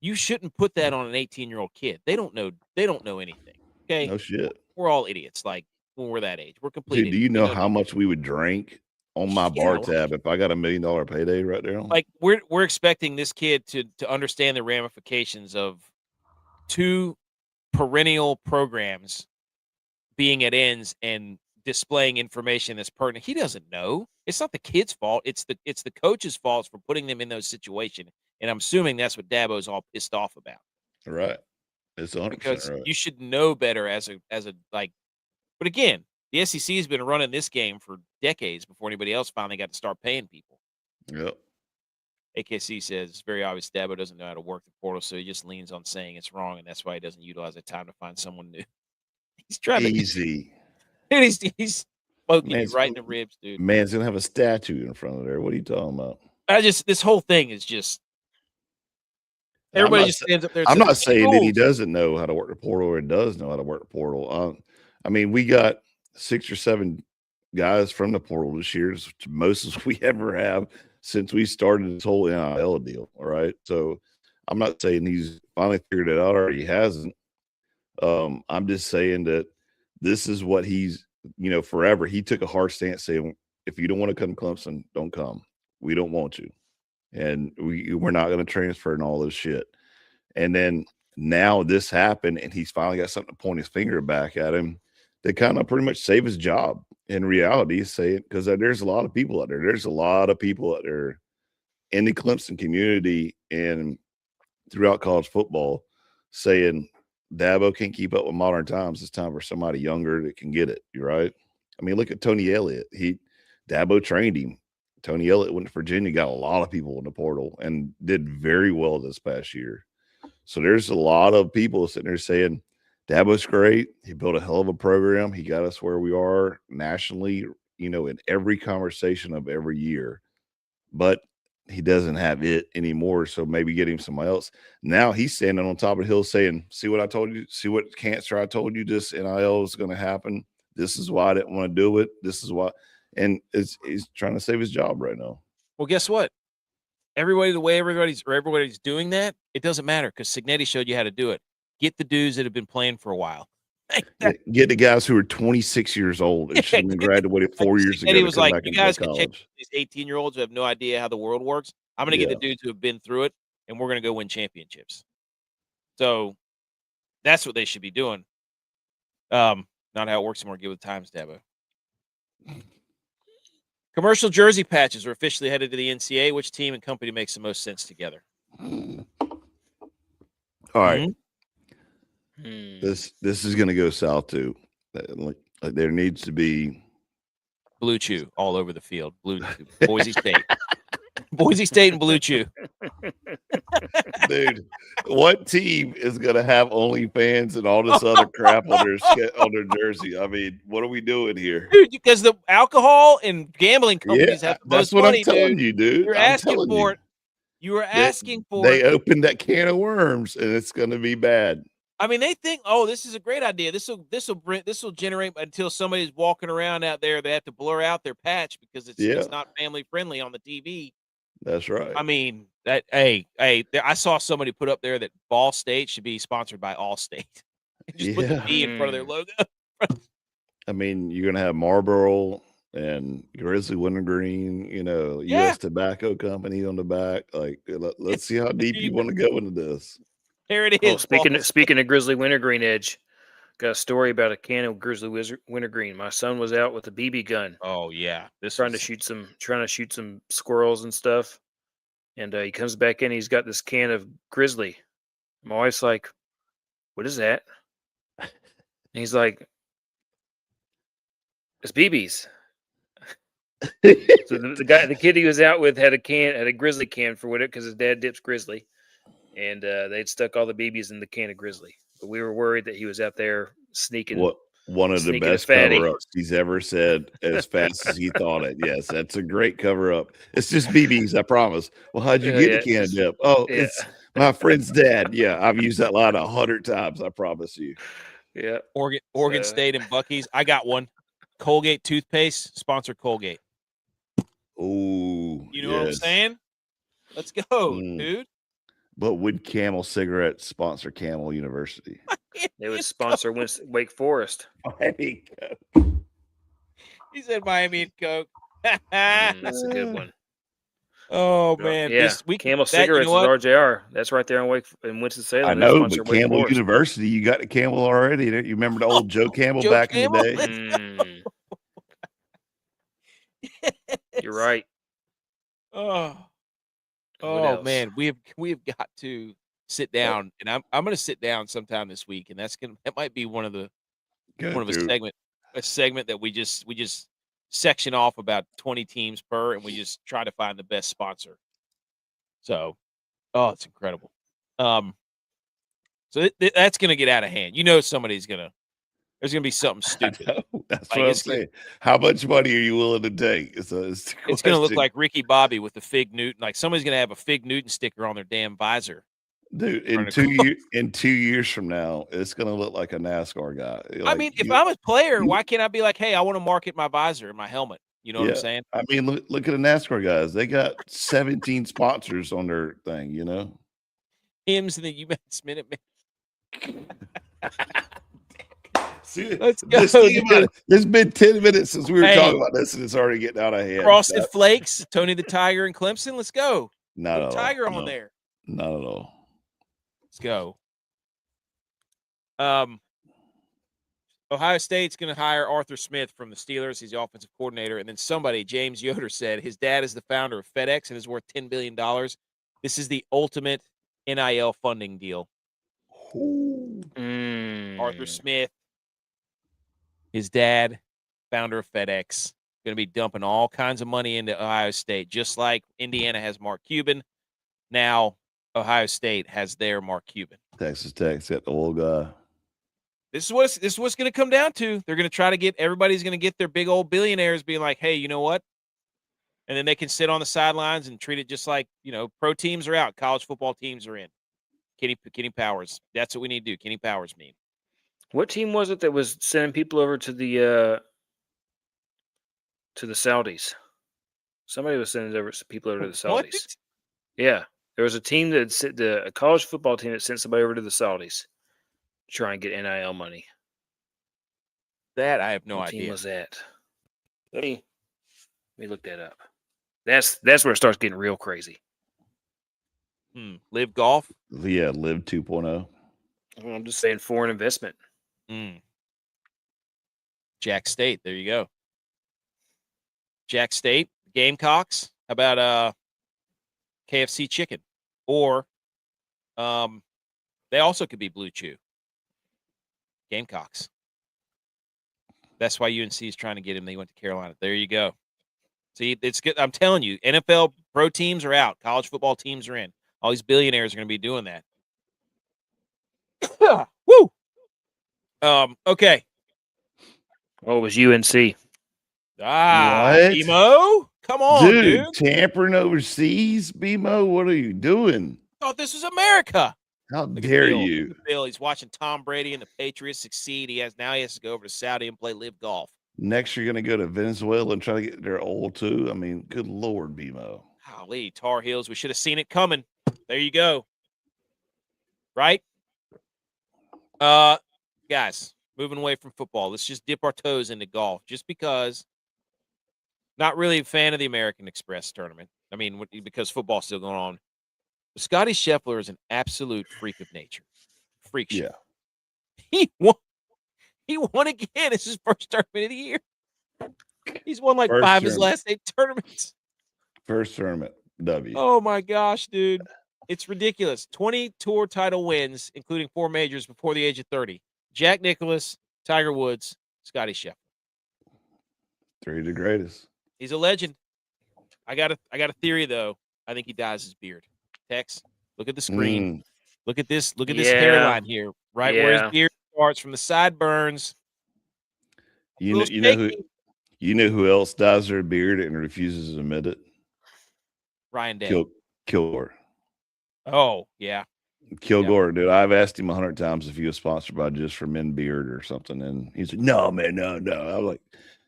you shouldn't put that on an 18-year-old kid. They don't know anything. Okay, No shit. We're all idiots. Like when we're that age, we're complete. Dude, do you know how much we would drink on my bar tab if I got $1 million payday right there? Like we're expecting this kid to understand the ramifications of 2 perennial programs being at ends and displaying information that's pertinent. He doesn't know. It's not the kid's fault. It's the coach's fault for putting them in those situations. And I'm assuming that's what Dabo's all pissed off about. Right. It's 100% because right. you should know better as a like. But again, the SEC has been running this game for decades before anybody else finally got to start paying people. Yep. AKC says it's very obvious Dabo doesn't know how to work the portal, so he just leans on saying it's wrong, and that's why he doesn't utilize the time to find someone new. He's trying to easy. He's poking you right in the ribs, dude. Man's gonna have a statue in front of there. What are you talking about? This whole thing is just everybody just stands up there. I'm not saying that he doesn't know how to work the portal or does know how to work the portal. I mean, we got 6 or 7 guys from the portal this year, as most as we ever have since we started this whole NIL deal. All right. So I'm not saying he's finally figured it out or he hasn't. I'm just saying that this is what he's, forever. He took a hard stance saying, if you don't want to come to Clemson, don't come. We don't want you. And we're not going to transfer and all this shit. And then now this happened and he's finally got something to point his finger back at him. They kind of pretty much save his job in reality, saying, because there's a lot of people out there. There's a lot of people out there in the Clemson community and throughout college football saying Dabo can't keep up with modern times. It's time for somebody younger that can get it. You're right. I mean, look at Tony Elliott. Dabo trained him. Tony Elliott went to Virginia, got a lot of people in the portal and did very well this past year. So there's a lot of people sitting there saying, Dabo's great. He built a hell of a program. He got us where we are nationally, in every conversation of every year. But he doesn't have it anymore, so maybe get him somebody else. Now he's standing on top of the hill saying, see what I told you? See what cancer I told you this NIL is going to happen? This is why I didn't want to do it. This is why. And he's trying to save his job right now. Well, guess what? Everybody's doing that, it doesn't matter because Cignetti showed you how to do it. Get the dudes that have been playing for a while. Get the guys who are 26 years old and should have graduated 4 years ago. He was like, you guys can check these 18-year-olds who have no idea how the world works. I'm going to get the dudes who have been through it, and we're going to go win championships. So that's what they should be doing. Not how it works anymore. Get with the times, Dabo. Commercial jersey patches are officially headed to the NCAA. Which team and company makes the most sense together? All right. This is going to go south too. Like there needs to be Blue Chew all over the field. Boise State. Boise State and Blue Chew. Dude, what team is going to have OnlyFans and all this other crap on their jersey? I mean, what are we doing here? Dude, because the alcohol and gambling companies have the most money, I'm telling you, dude. You're asking for it. You were asking for it. They opened that can of worms, and it's going to be bad. I mean, they think, oh, this is a great idea. This will generate until somebody's walking around out there. They have to blur out their patch because it's not family friendly on the TV. That's right. I mean, I saw somebody put up there that Ball State should be sponsored by Allstate. Just put the B in front of their logo. I mean, you're gonna have Marlboro and Grizzly Wintergreen, U.S. Tobacco Company on the back. Like, let's see how deep you want to go into this. There it Oh, is. speaking of Grizzly Wintergreen, Edge, got a story about a can of Grizzly Wintergreen. My son was out with a BB gun. Oh yeah, trying to shoot some squirrels and stuff, and he comes back in. He's got this can of Grizzly. My wife's like, "What is that?" And he's like, "It's BBs." So the kid he was out with had a Grizzly can for whatever, because his dad dips Grizzly, and they'd stuck all the BBs in the can of Grizzly. But we were worried that he was out there sneaking. What one of the best cover-ups he's ever said, as fast as he thought it. Yes, that's a great cover-up. It's just BBs, I promise. Well, how'd you get the can of dip? Oh, it's my friend's dad. Yeah, I've used that line 100 times. I promise you. Yeah, Oregon State and Buc-ee's. I got one. Colgate toothpaste, sponsor Colgate. Oh, you know what I'm saying? Let's go, dude. But would Camel Cigarettes sponsor Camel University? They would sponsor Wake Forest. Miami Coke. He said Miami and Coke. That's a good one. Oh man, yeah. Camel Cigarettes is RJR. That's right there in Winston-Salem. I know, but Camel University, you got the Camel already. You remember the old Joe Campbell back in the day? You're right. Oh man, we have got to sit down, and I'm going to sit down sometime this week, and that might be one of a segment that we just section off about 20 teams per, and we just try to find the best sponsor. So, it's incredible. So that's going to get out of hand. There's going to be something stupid. That's what I'm saying. How much money are you willing to take? It's going to look like Ricky Bobby with the Fig Newton. Like somebody's going to have a Fig Newton sticker on their damn visor. Dude, in 2 years from now, it's going to look like a NASCAR guy. Like, I mean, if I'm a player, why can't I be like, hey, I want to market my visor and my helmet? You know what I'm saying? I mean, look at the NASCAR guys. They got 17 sponsors on their thing, Hims and the U.S. Minute Man. See, let's go. It's been 10 minutes since we were talking about this, and it's already getting out of hand. Frosted Flakes, Tony the Tiger, and Clemson. Let's go. Not at all. Tiger on there. Not at all. Let's go. Ohio State's going to hire Arthur Smith from the Steelers. He's the offensive coordinator. And then James Yoder, said his dad is the founder of FedEx and is worth $10 billion. This is the ultimate NIL funding deal. Arthur Smith, his dad, founder of FedEx, going to be dumping all kinds of money into Ohio State, just like Indiana has Mark Cuban. Now, Ohio State has their Mark Cuban. Texas Tech's got the old guy. This is what's going to come down to. They're going to try to everybody's going to get their big old billionaires being like, hey, you know what? And then they can sit on the sidelines and treat it just like, pro teams are out. College football teams are in. Kenny Powers. That's what we need to do. Kenny Powers meme. What team was it that was sending people over to the Saudis? Somebody was sending people over to the Saudis. What? Yeah. There was a team a college football team that sent somebody over to the Saudis to try and get NIL money. That I have no what idea. Team was that? Let me look that up. That's where it starts getting real crazy. Live Golf? Yeah, Live 2.0. I'm just saying foreign investment. Jack State. There you go. Jack State, Gamecocks. How about KFC chicken? Or they also could be Blue Chew. Gamecocks. That's why UNC is trying to get him. They went to Carolina. There you go. See, it's good. I'm telling you, NFL pro teams are out. College football teams are in. All these billionaires are going to be doing that. Woo. Okay. Well, it was UNC. What? BMO? Come on, dude. Tampering overseas, BMO? What are you doing? Thought this was America. How Look at dare Bill. you? Look at Bill. He's watching Tom Brady and the Patriots succeed. He has to go over to Saudi and play live golf. Next, you're going to go to Venezuela and try to get their oil too. I mean, good Lord, BMO. Golly, Tar Heels. We should have seen it coming. There you go. Right? Guys, moving away from football. Let's just dip our toes into golf. Just because, not really a fan of the American Express tournament. I mean, because football's still going on. But Scottie Scheffler is an absolute freak of nature. Freak show. Yeah. He won again. It's his first tournament of the year. He's won like First 5 of his tournament. last 8 tournaments. First tournament, W. Oh my gosh, dude. It's ridiculous. 20 tour title wins, including 4 majors before the age of 30. Jack Nicklaus, Tiger Woods, Scottie Scheffler. 3 of the greatest. He's a legend. I got a theory though. I think he dyes his beard. Tex, look at the screen. Look at this. Look at this hairline here, right where his beard starts from the sideburns. You know who else dyes their beard and refuses to admit it? Ryan Day. Kilgore. Oh, yeah. Kilgore, dude. I've asked him 100 times if he was sponsored by Just for Men Beard or something. And he's like, no, man, no. I was like,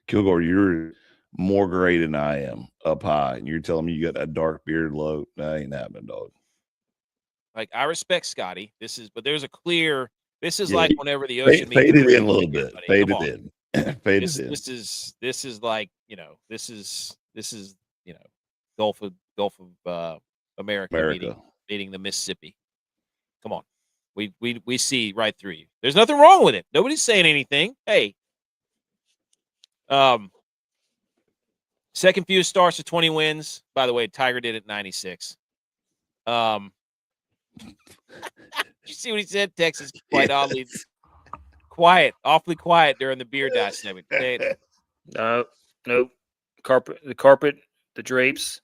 Kilgore, you're more gray than I am up high. And you're telling me you got that dark beard low. That ain't happening, dog. Like, I respect Scotty. But there's a clear, this is like whenever the ocean faded in a little bit. Faded in. Faded in. This is like, this is, Gulf of America. Meeting the Mississippi. Come on. We see right through you. There's nothing wrong with it. Nobody's saying anything. Hey. Second fewest starts to 20 wins. By the way, Tiger did it 96. Did you see what he said? Texas quite oddly awfully quiet during the beer dye segment. Nope. The carpet, the drapes,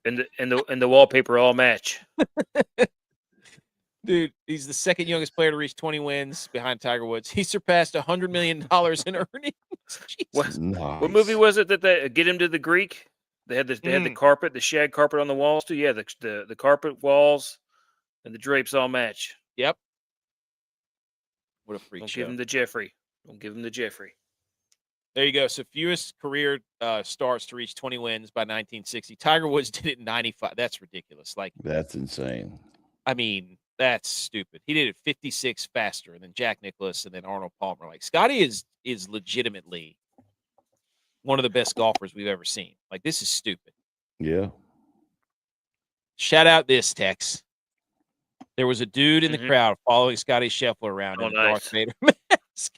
and the wallpaper all match. Dude, he's the second youngest player to reach 20 wins behind Tiger Woods. He surpassed $100 million in earnings. What movie was it that they Get Him to the Greek? They had the carpet, the shag carpet on the walls too. Yeah, the carpet walls and the drapes all match. Yep. What a freak Don't show. give him the Jeffrey. Don't give him the Jeffrey. There you go. So fewest career starts to reach 20 wins by 1960. Tiger Woods did it in 95. That's ridiculous. Like, that's insane. I mean, that's stupid. He did it 56 faster than Jack Nicklaus and then Arnold Palmer. Like, Scotty is legitimately one of the best golfers we've ever seen. Like, this is stupid. Yeah. Shout out this, Tex. There was a dude in the crowd following Scottie Scheffler around in a Darth Vader mask.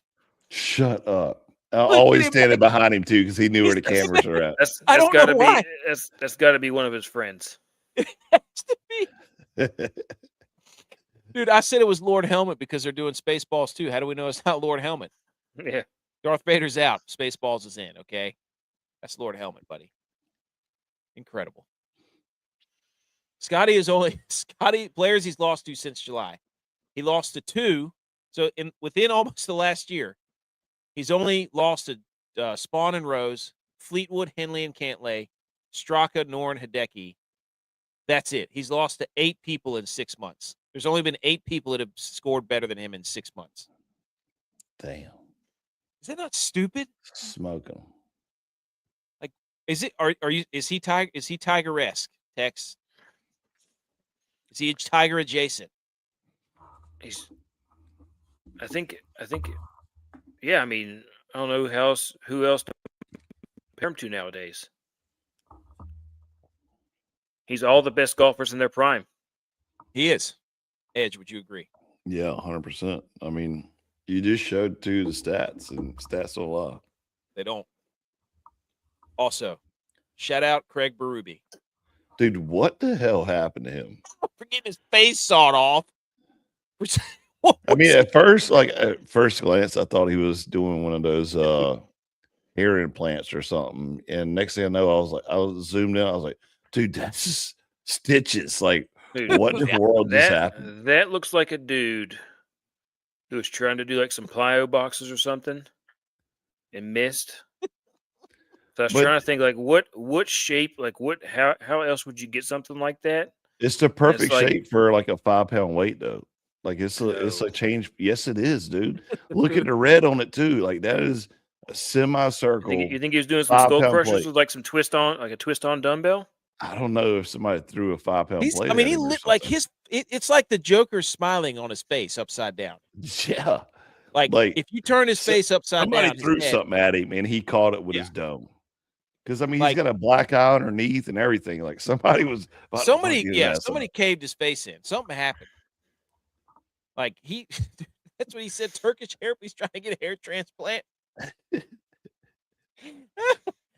Shut up. I always standing behind him too because he knew where the cameras are at. That's gotta be that's got to be one of his friends. It has to be. Dude, I said it was Lord Helmet because they're doing Spaceballs too. How do we know it's not Lord Helmet? Yeah. Darth Vader's out. Spaceballs is in, okay? That's Lord Helmet, buddy. Incredible. Scotty players he's lost to since July. He lost to 2. So within almost the last year, he's only lost to Spawn and Rose, Fleetwood, Henley, and Cantlay, Straka, Noren, Hideki. That's it. He's lost to 8 people in 6 months. There's only been 8 people that have scored better than him in 6 months. Damn. Is that not stupid? Smoking. Like, is he Tiger-esque, Tex? Is he Tiger adjacent? I think yeah, I mean, I don't know who else to compare him to nowadays. He's all the best golfers in their prime. He is. Edge, would you agree? Yeah, 100%. I mean, you just showed the stats, and stats don't lie. They don't. Also, shout out Craig Berube. Dude, what the hell happened to him? For getting his face sawed off. I mean, at first glance, I thought he was doing one of those hair implants or something. And next thing I know, I was zoomed in. I was like, dude, that's just stitches. Like, dude, what in the world just happened? That looks like a dude who was trying to do like some plyo boxes or something and missed. So I was trying to think like what shape, like how else would you get something like that? It's the perfect like- shape for like a 5-pound weight, though. Like it's No. a change. Yes, it is, dude. Look at the red on it too. Like that is a semicircle. You think he was doing some skull 5-pound crushers plate. with like some twist on, like a twist on dumbbell? I don't know if somebody threw a 5-pound plate. I mean, at he him or lit like something. it's like the Joker smiling on his face upside down. Yeah. Like if you turn his face upside down, somebody threw something at him and he caught it with his dome. Because I mean, Like- he's got a black eye underneath and everything. Like somebody was somebody caved his face in. Something happened. Like that's what he said. Turkish hair. He's trying to get a hair transplant.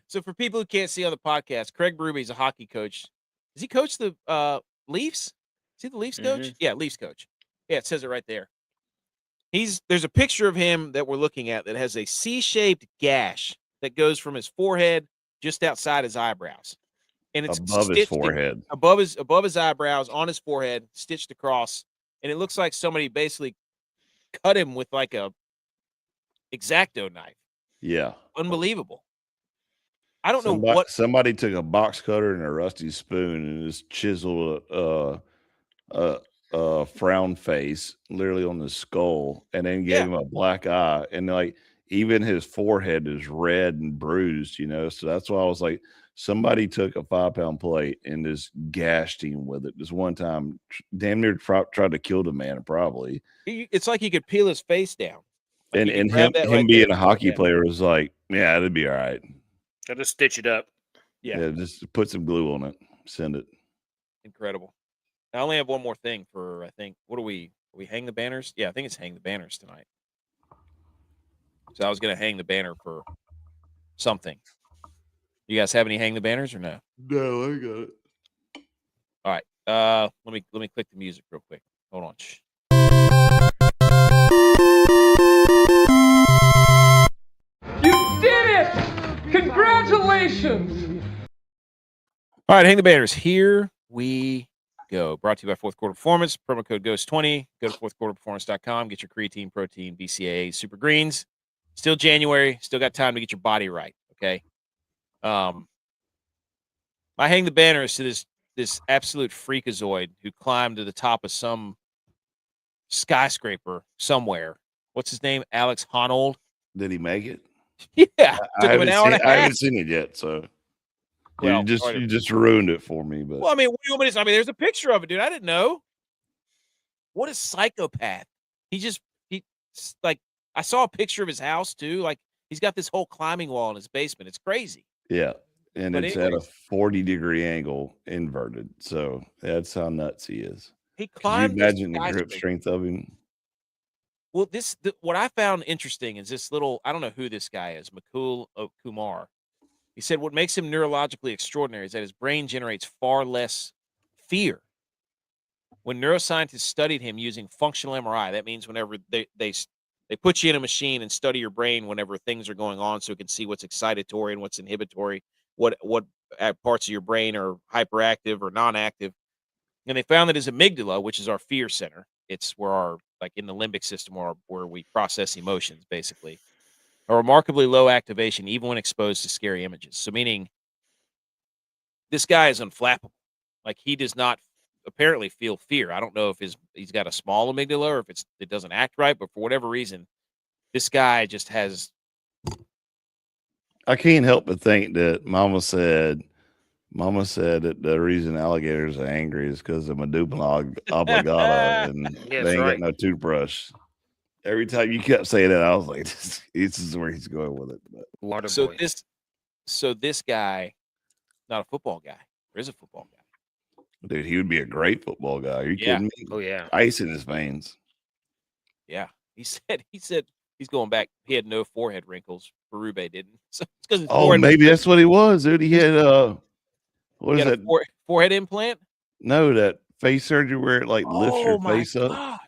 So for people who can't see on the podcast, Craig Berube a hockey coach. Does he coach the Leafs? Is he the Leafs coach? Mhm. Yeah, Leafs coach. Yeah, it says it right there. There's a picture of him that we're looking at that has a C-shaped gash that goes from his forehead just outside his eyebrows. And it's above his forehead. Above his eyebrows, on his forehead, stitched across. And it looks like somebody basically cut him with like a X-Acto knife. Yeah. Unbelievable. I don't know what somebody took a box cutter and a rusty spoon and just chiseled a frown face literally on the skull and then gave him a black eye. And like even his forehead is red and bruised, so that's why I was like, somebody took a 5-pound plate and just gashed him with it. This one time, damn near tried to kill the man. Probably it's like he could peel his face down. Like and him being a hockey player was like, yeah, it'd be all right. I'll just stitch it up. Yeah, just put some glue on it. Send it. Incredible. I only have one more thing for, I think, what do we hang the banners? Yeah, I think it's hang the banners tonight. So I was going to hang the banner for something. You guys have any hang the banners or no? No, I got it. All right. Let me click the music real quick. Hold on. Shh. You did it! Congratulations! All right, hang the banners. Here we go. Brought to you by Fourth Quarter Performance. Promo code GHOST20. Go to fourthquarterperformance.com. Get your creatine, protein, BCAA, super greens. Still January. Still got time to get your body right. Okay. I hang the banners to this absolute freakazoid who climbed to the top of some skyscraper somewhere. What's his name? Alex Honnold. Did he make it? Yeah. Took him an hour and a half. I haven't seen it yet, so well, you just ruined it for me. But well, I mean, what do you want me to say? I mean, there's a picture of it, dude. I didn't know. What a psychopath. He like, I saw a picture of his house too. Like, he's got this whole climbing wall in his basement. It's crazy. Yeah. And But it's at a 40-degree angle inverted. So that's how nuts he is. He Can you climbed. imagine the grip strength of him? Well, what I found interesting is this little, I don't know who this guy is, Mukul Kumar. He said what makes him neurologically extraordinary is that his brain generates far less fear. When neuroscientists studied him using functional MRI, that means whenever they put you in a machine and study your brain whenever things are going on so it can see what's excitatory and what's inhibitory, what parts of your brain are hyperactive or non-active. And they found that his amygdala, which is our fear center, it's where our, like in the limbic system where we process emotions, basically, a remarkably low activation, even when exposed to scary images. So meaning this guy is unflappable. Like, he does not apparently feel fear. I don't know if he's got a small amygdala or if it doesn't act right, but for whatever reason, this guy just has. I can't help but think that Mama said that the reason alligators are angry is because of medulla oblongata and Yes, they ain't right. got no toothbrush. Every time you kept saying that, I was like, this is where he's going with it. But Water So boy. this guy, not a football guy. There is a football guy. dude, he would be a great football guy. Are you Yeah. kidding me? Oh yeah. Ice in his veins. Yeah. He said he's going back. He had no forehead wrinkles. Berube didn't. So it's because his forehead. Maybe that's what he was, dude. He had what he is had that? a forehead implant. No, that face surgery where it like lifts your my face up. gosh.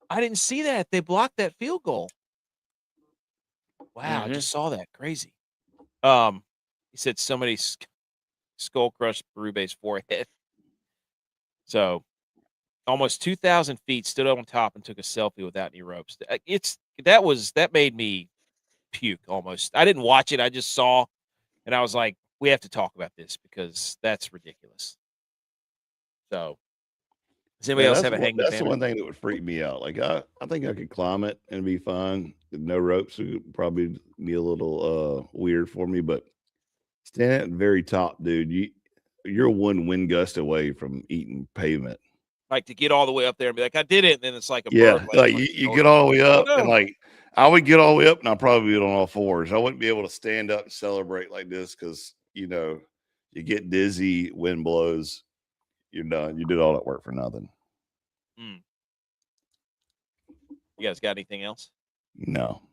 I didn't see that. They blocked that field goal. Wow, I just saw that. Crazy. He said somebody skull crushed Berube's forehead. So almost 2,000 feet, stood up on top and took a selfie without any ropes. That made me puke almost. I didn't watch it. I just saw, and I was like, we have to talk about this because that's ridiculous. So, does anybody else have a hanging That's the banner? one thing that would freak me out. Like I think I could climb it and be fine. No ropes would probably be a little weird for me, but standing at the very top, dude, you're one wind gust away from eating pavement. Like to get all the way up there and be like, I did it, and then it's like a Yeah, bird. like you get all the way up, and like I would get all the way up, and I'd probably be on all fours. I wouldn't be able to stand up and celebrate like this because you get dizzy, wind blows, you're done. You did all that work for nothing. You guys got anything else? No.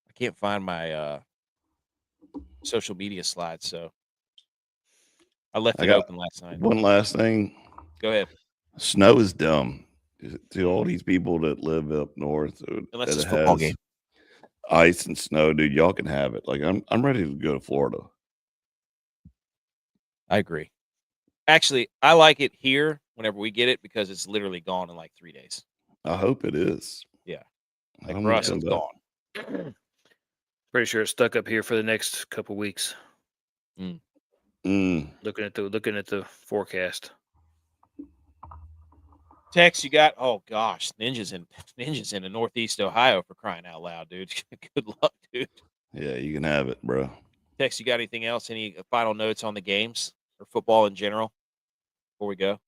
I can't find my social media slides, so I left it open last night. One last thing. Go ahead. Snow is dumb. To all these people that live up north, Unless it's a football game, ice and snow, dude, y'all can have it. Like I'm ready to go to Florida. I agree. Actually, I like it here whenever we get it because it's literally gone in like 3 days. I hope it is. Yeah, like for us, it's gone. Pretty sure it's stuck up here for the next couple weeks. Looking at the forecast. Tex, you got? Oh gosh, ninjas in the Northeast Ohio for crying out loud, dude. Good luck, dude. Yeah, you can have it, bro. Tex, you got anything else? Any final notes on the games or football in general before we go?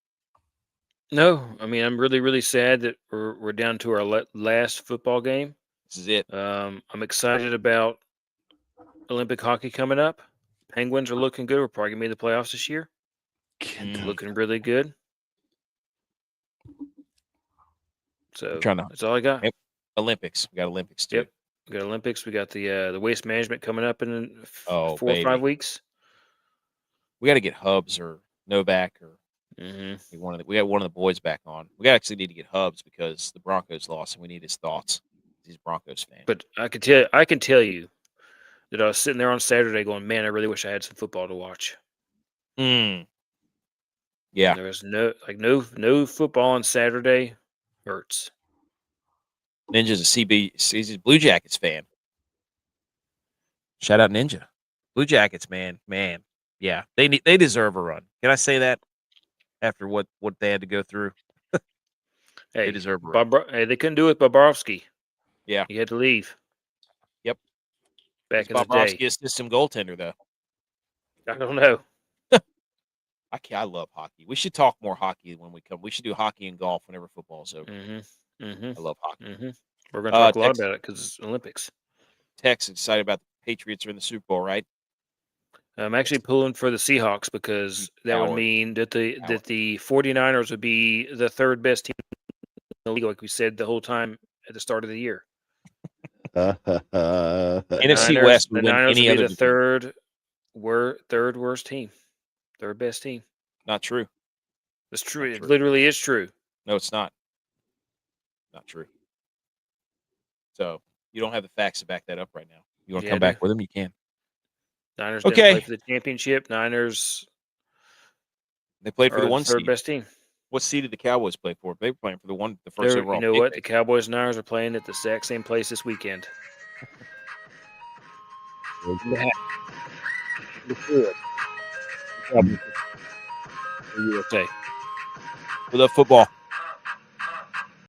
No, I mean I'm really, really sad that we're down to our last football game. This is it. I'm excited about Olympic hockey coming up. Penguins are looking good. We're probably gonna be in the playoffs this year. Looking really good. So that's all I got. Olympics. We got Olympics too. Yep. We got Olympics. We got the waste management coming up in 4 baby. or 5 weeks. We got to get Hubs or Novak or we got one of the boys back on. We actually need to get Hubs because the Broncos lost and we need his thoughts. He's a Broncos fan. But I can tell you that I was sitting there on Saturday going, man, I really wish I had some football to watch. Yeah. And there was no football on Saturday. Hurts. Ninja's he's a Blue Jackets fan. Shout out Ninja. Blue Jackets, man. Yeah, they deserve a run. Can I say that? After what they had to go through, they deserve a run. They couldn't do it with Bobrovsky. Yeah, he had to leave. Yep. Back in the day. Bobrovsky a system goaltender though. I don't know. I love hockey. We should talk more hockey when we come. We should do hockey and golf whenever football's over. I love hockey. We're going to talk a lot about it because it's Olympics. Tex excited about the Patriots are in the Super Bowl, right? I'm actually pulling for the Seahawks because that would mean that the 49ers would be the third best team in the league, like we said the whole time at the start of the year. NFC West the Niners would be the third worst team. Third best team. Not true. It's true. It literally is true. No, it's not. Not true. So you don't have the facts to back that up right now. You want to come back with them? You can. Niners didn't play for the championship. Niners. They played for the one third seed. best team. What seed did the Cowboys play for? They were playing for the first overall. You know what? The Cowboys and Niners are playing at the exact same place this weekend. USA. We love football.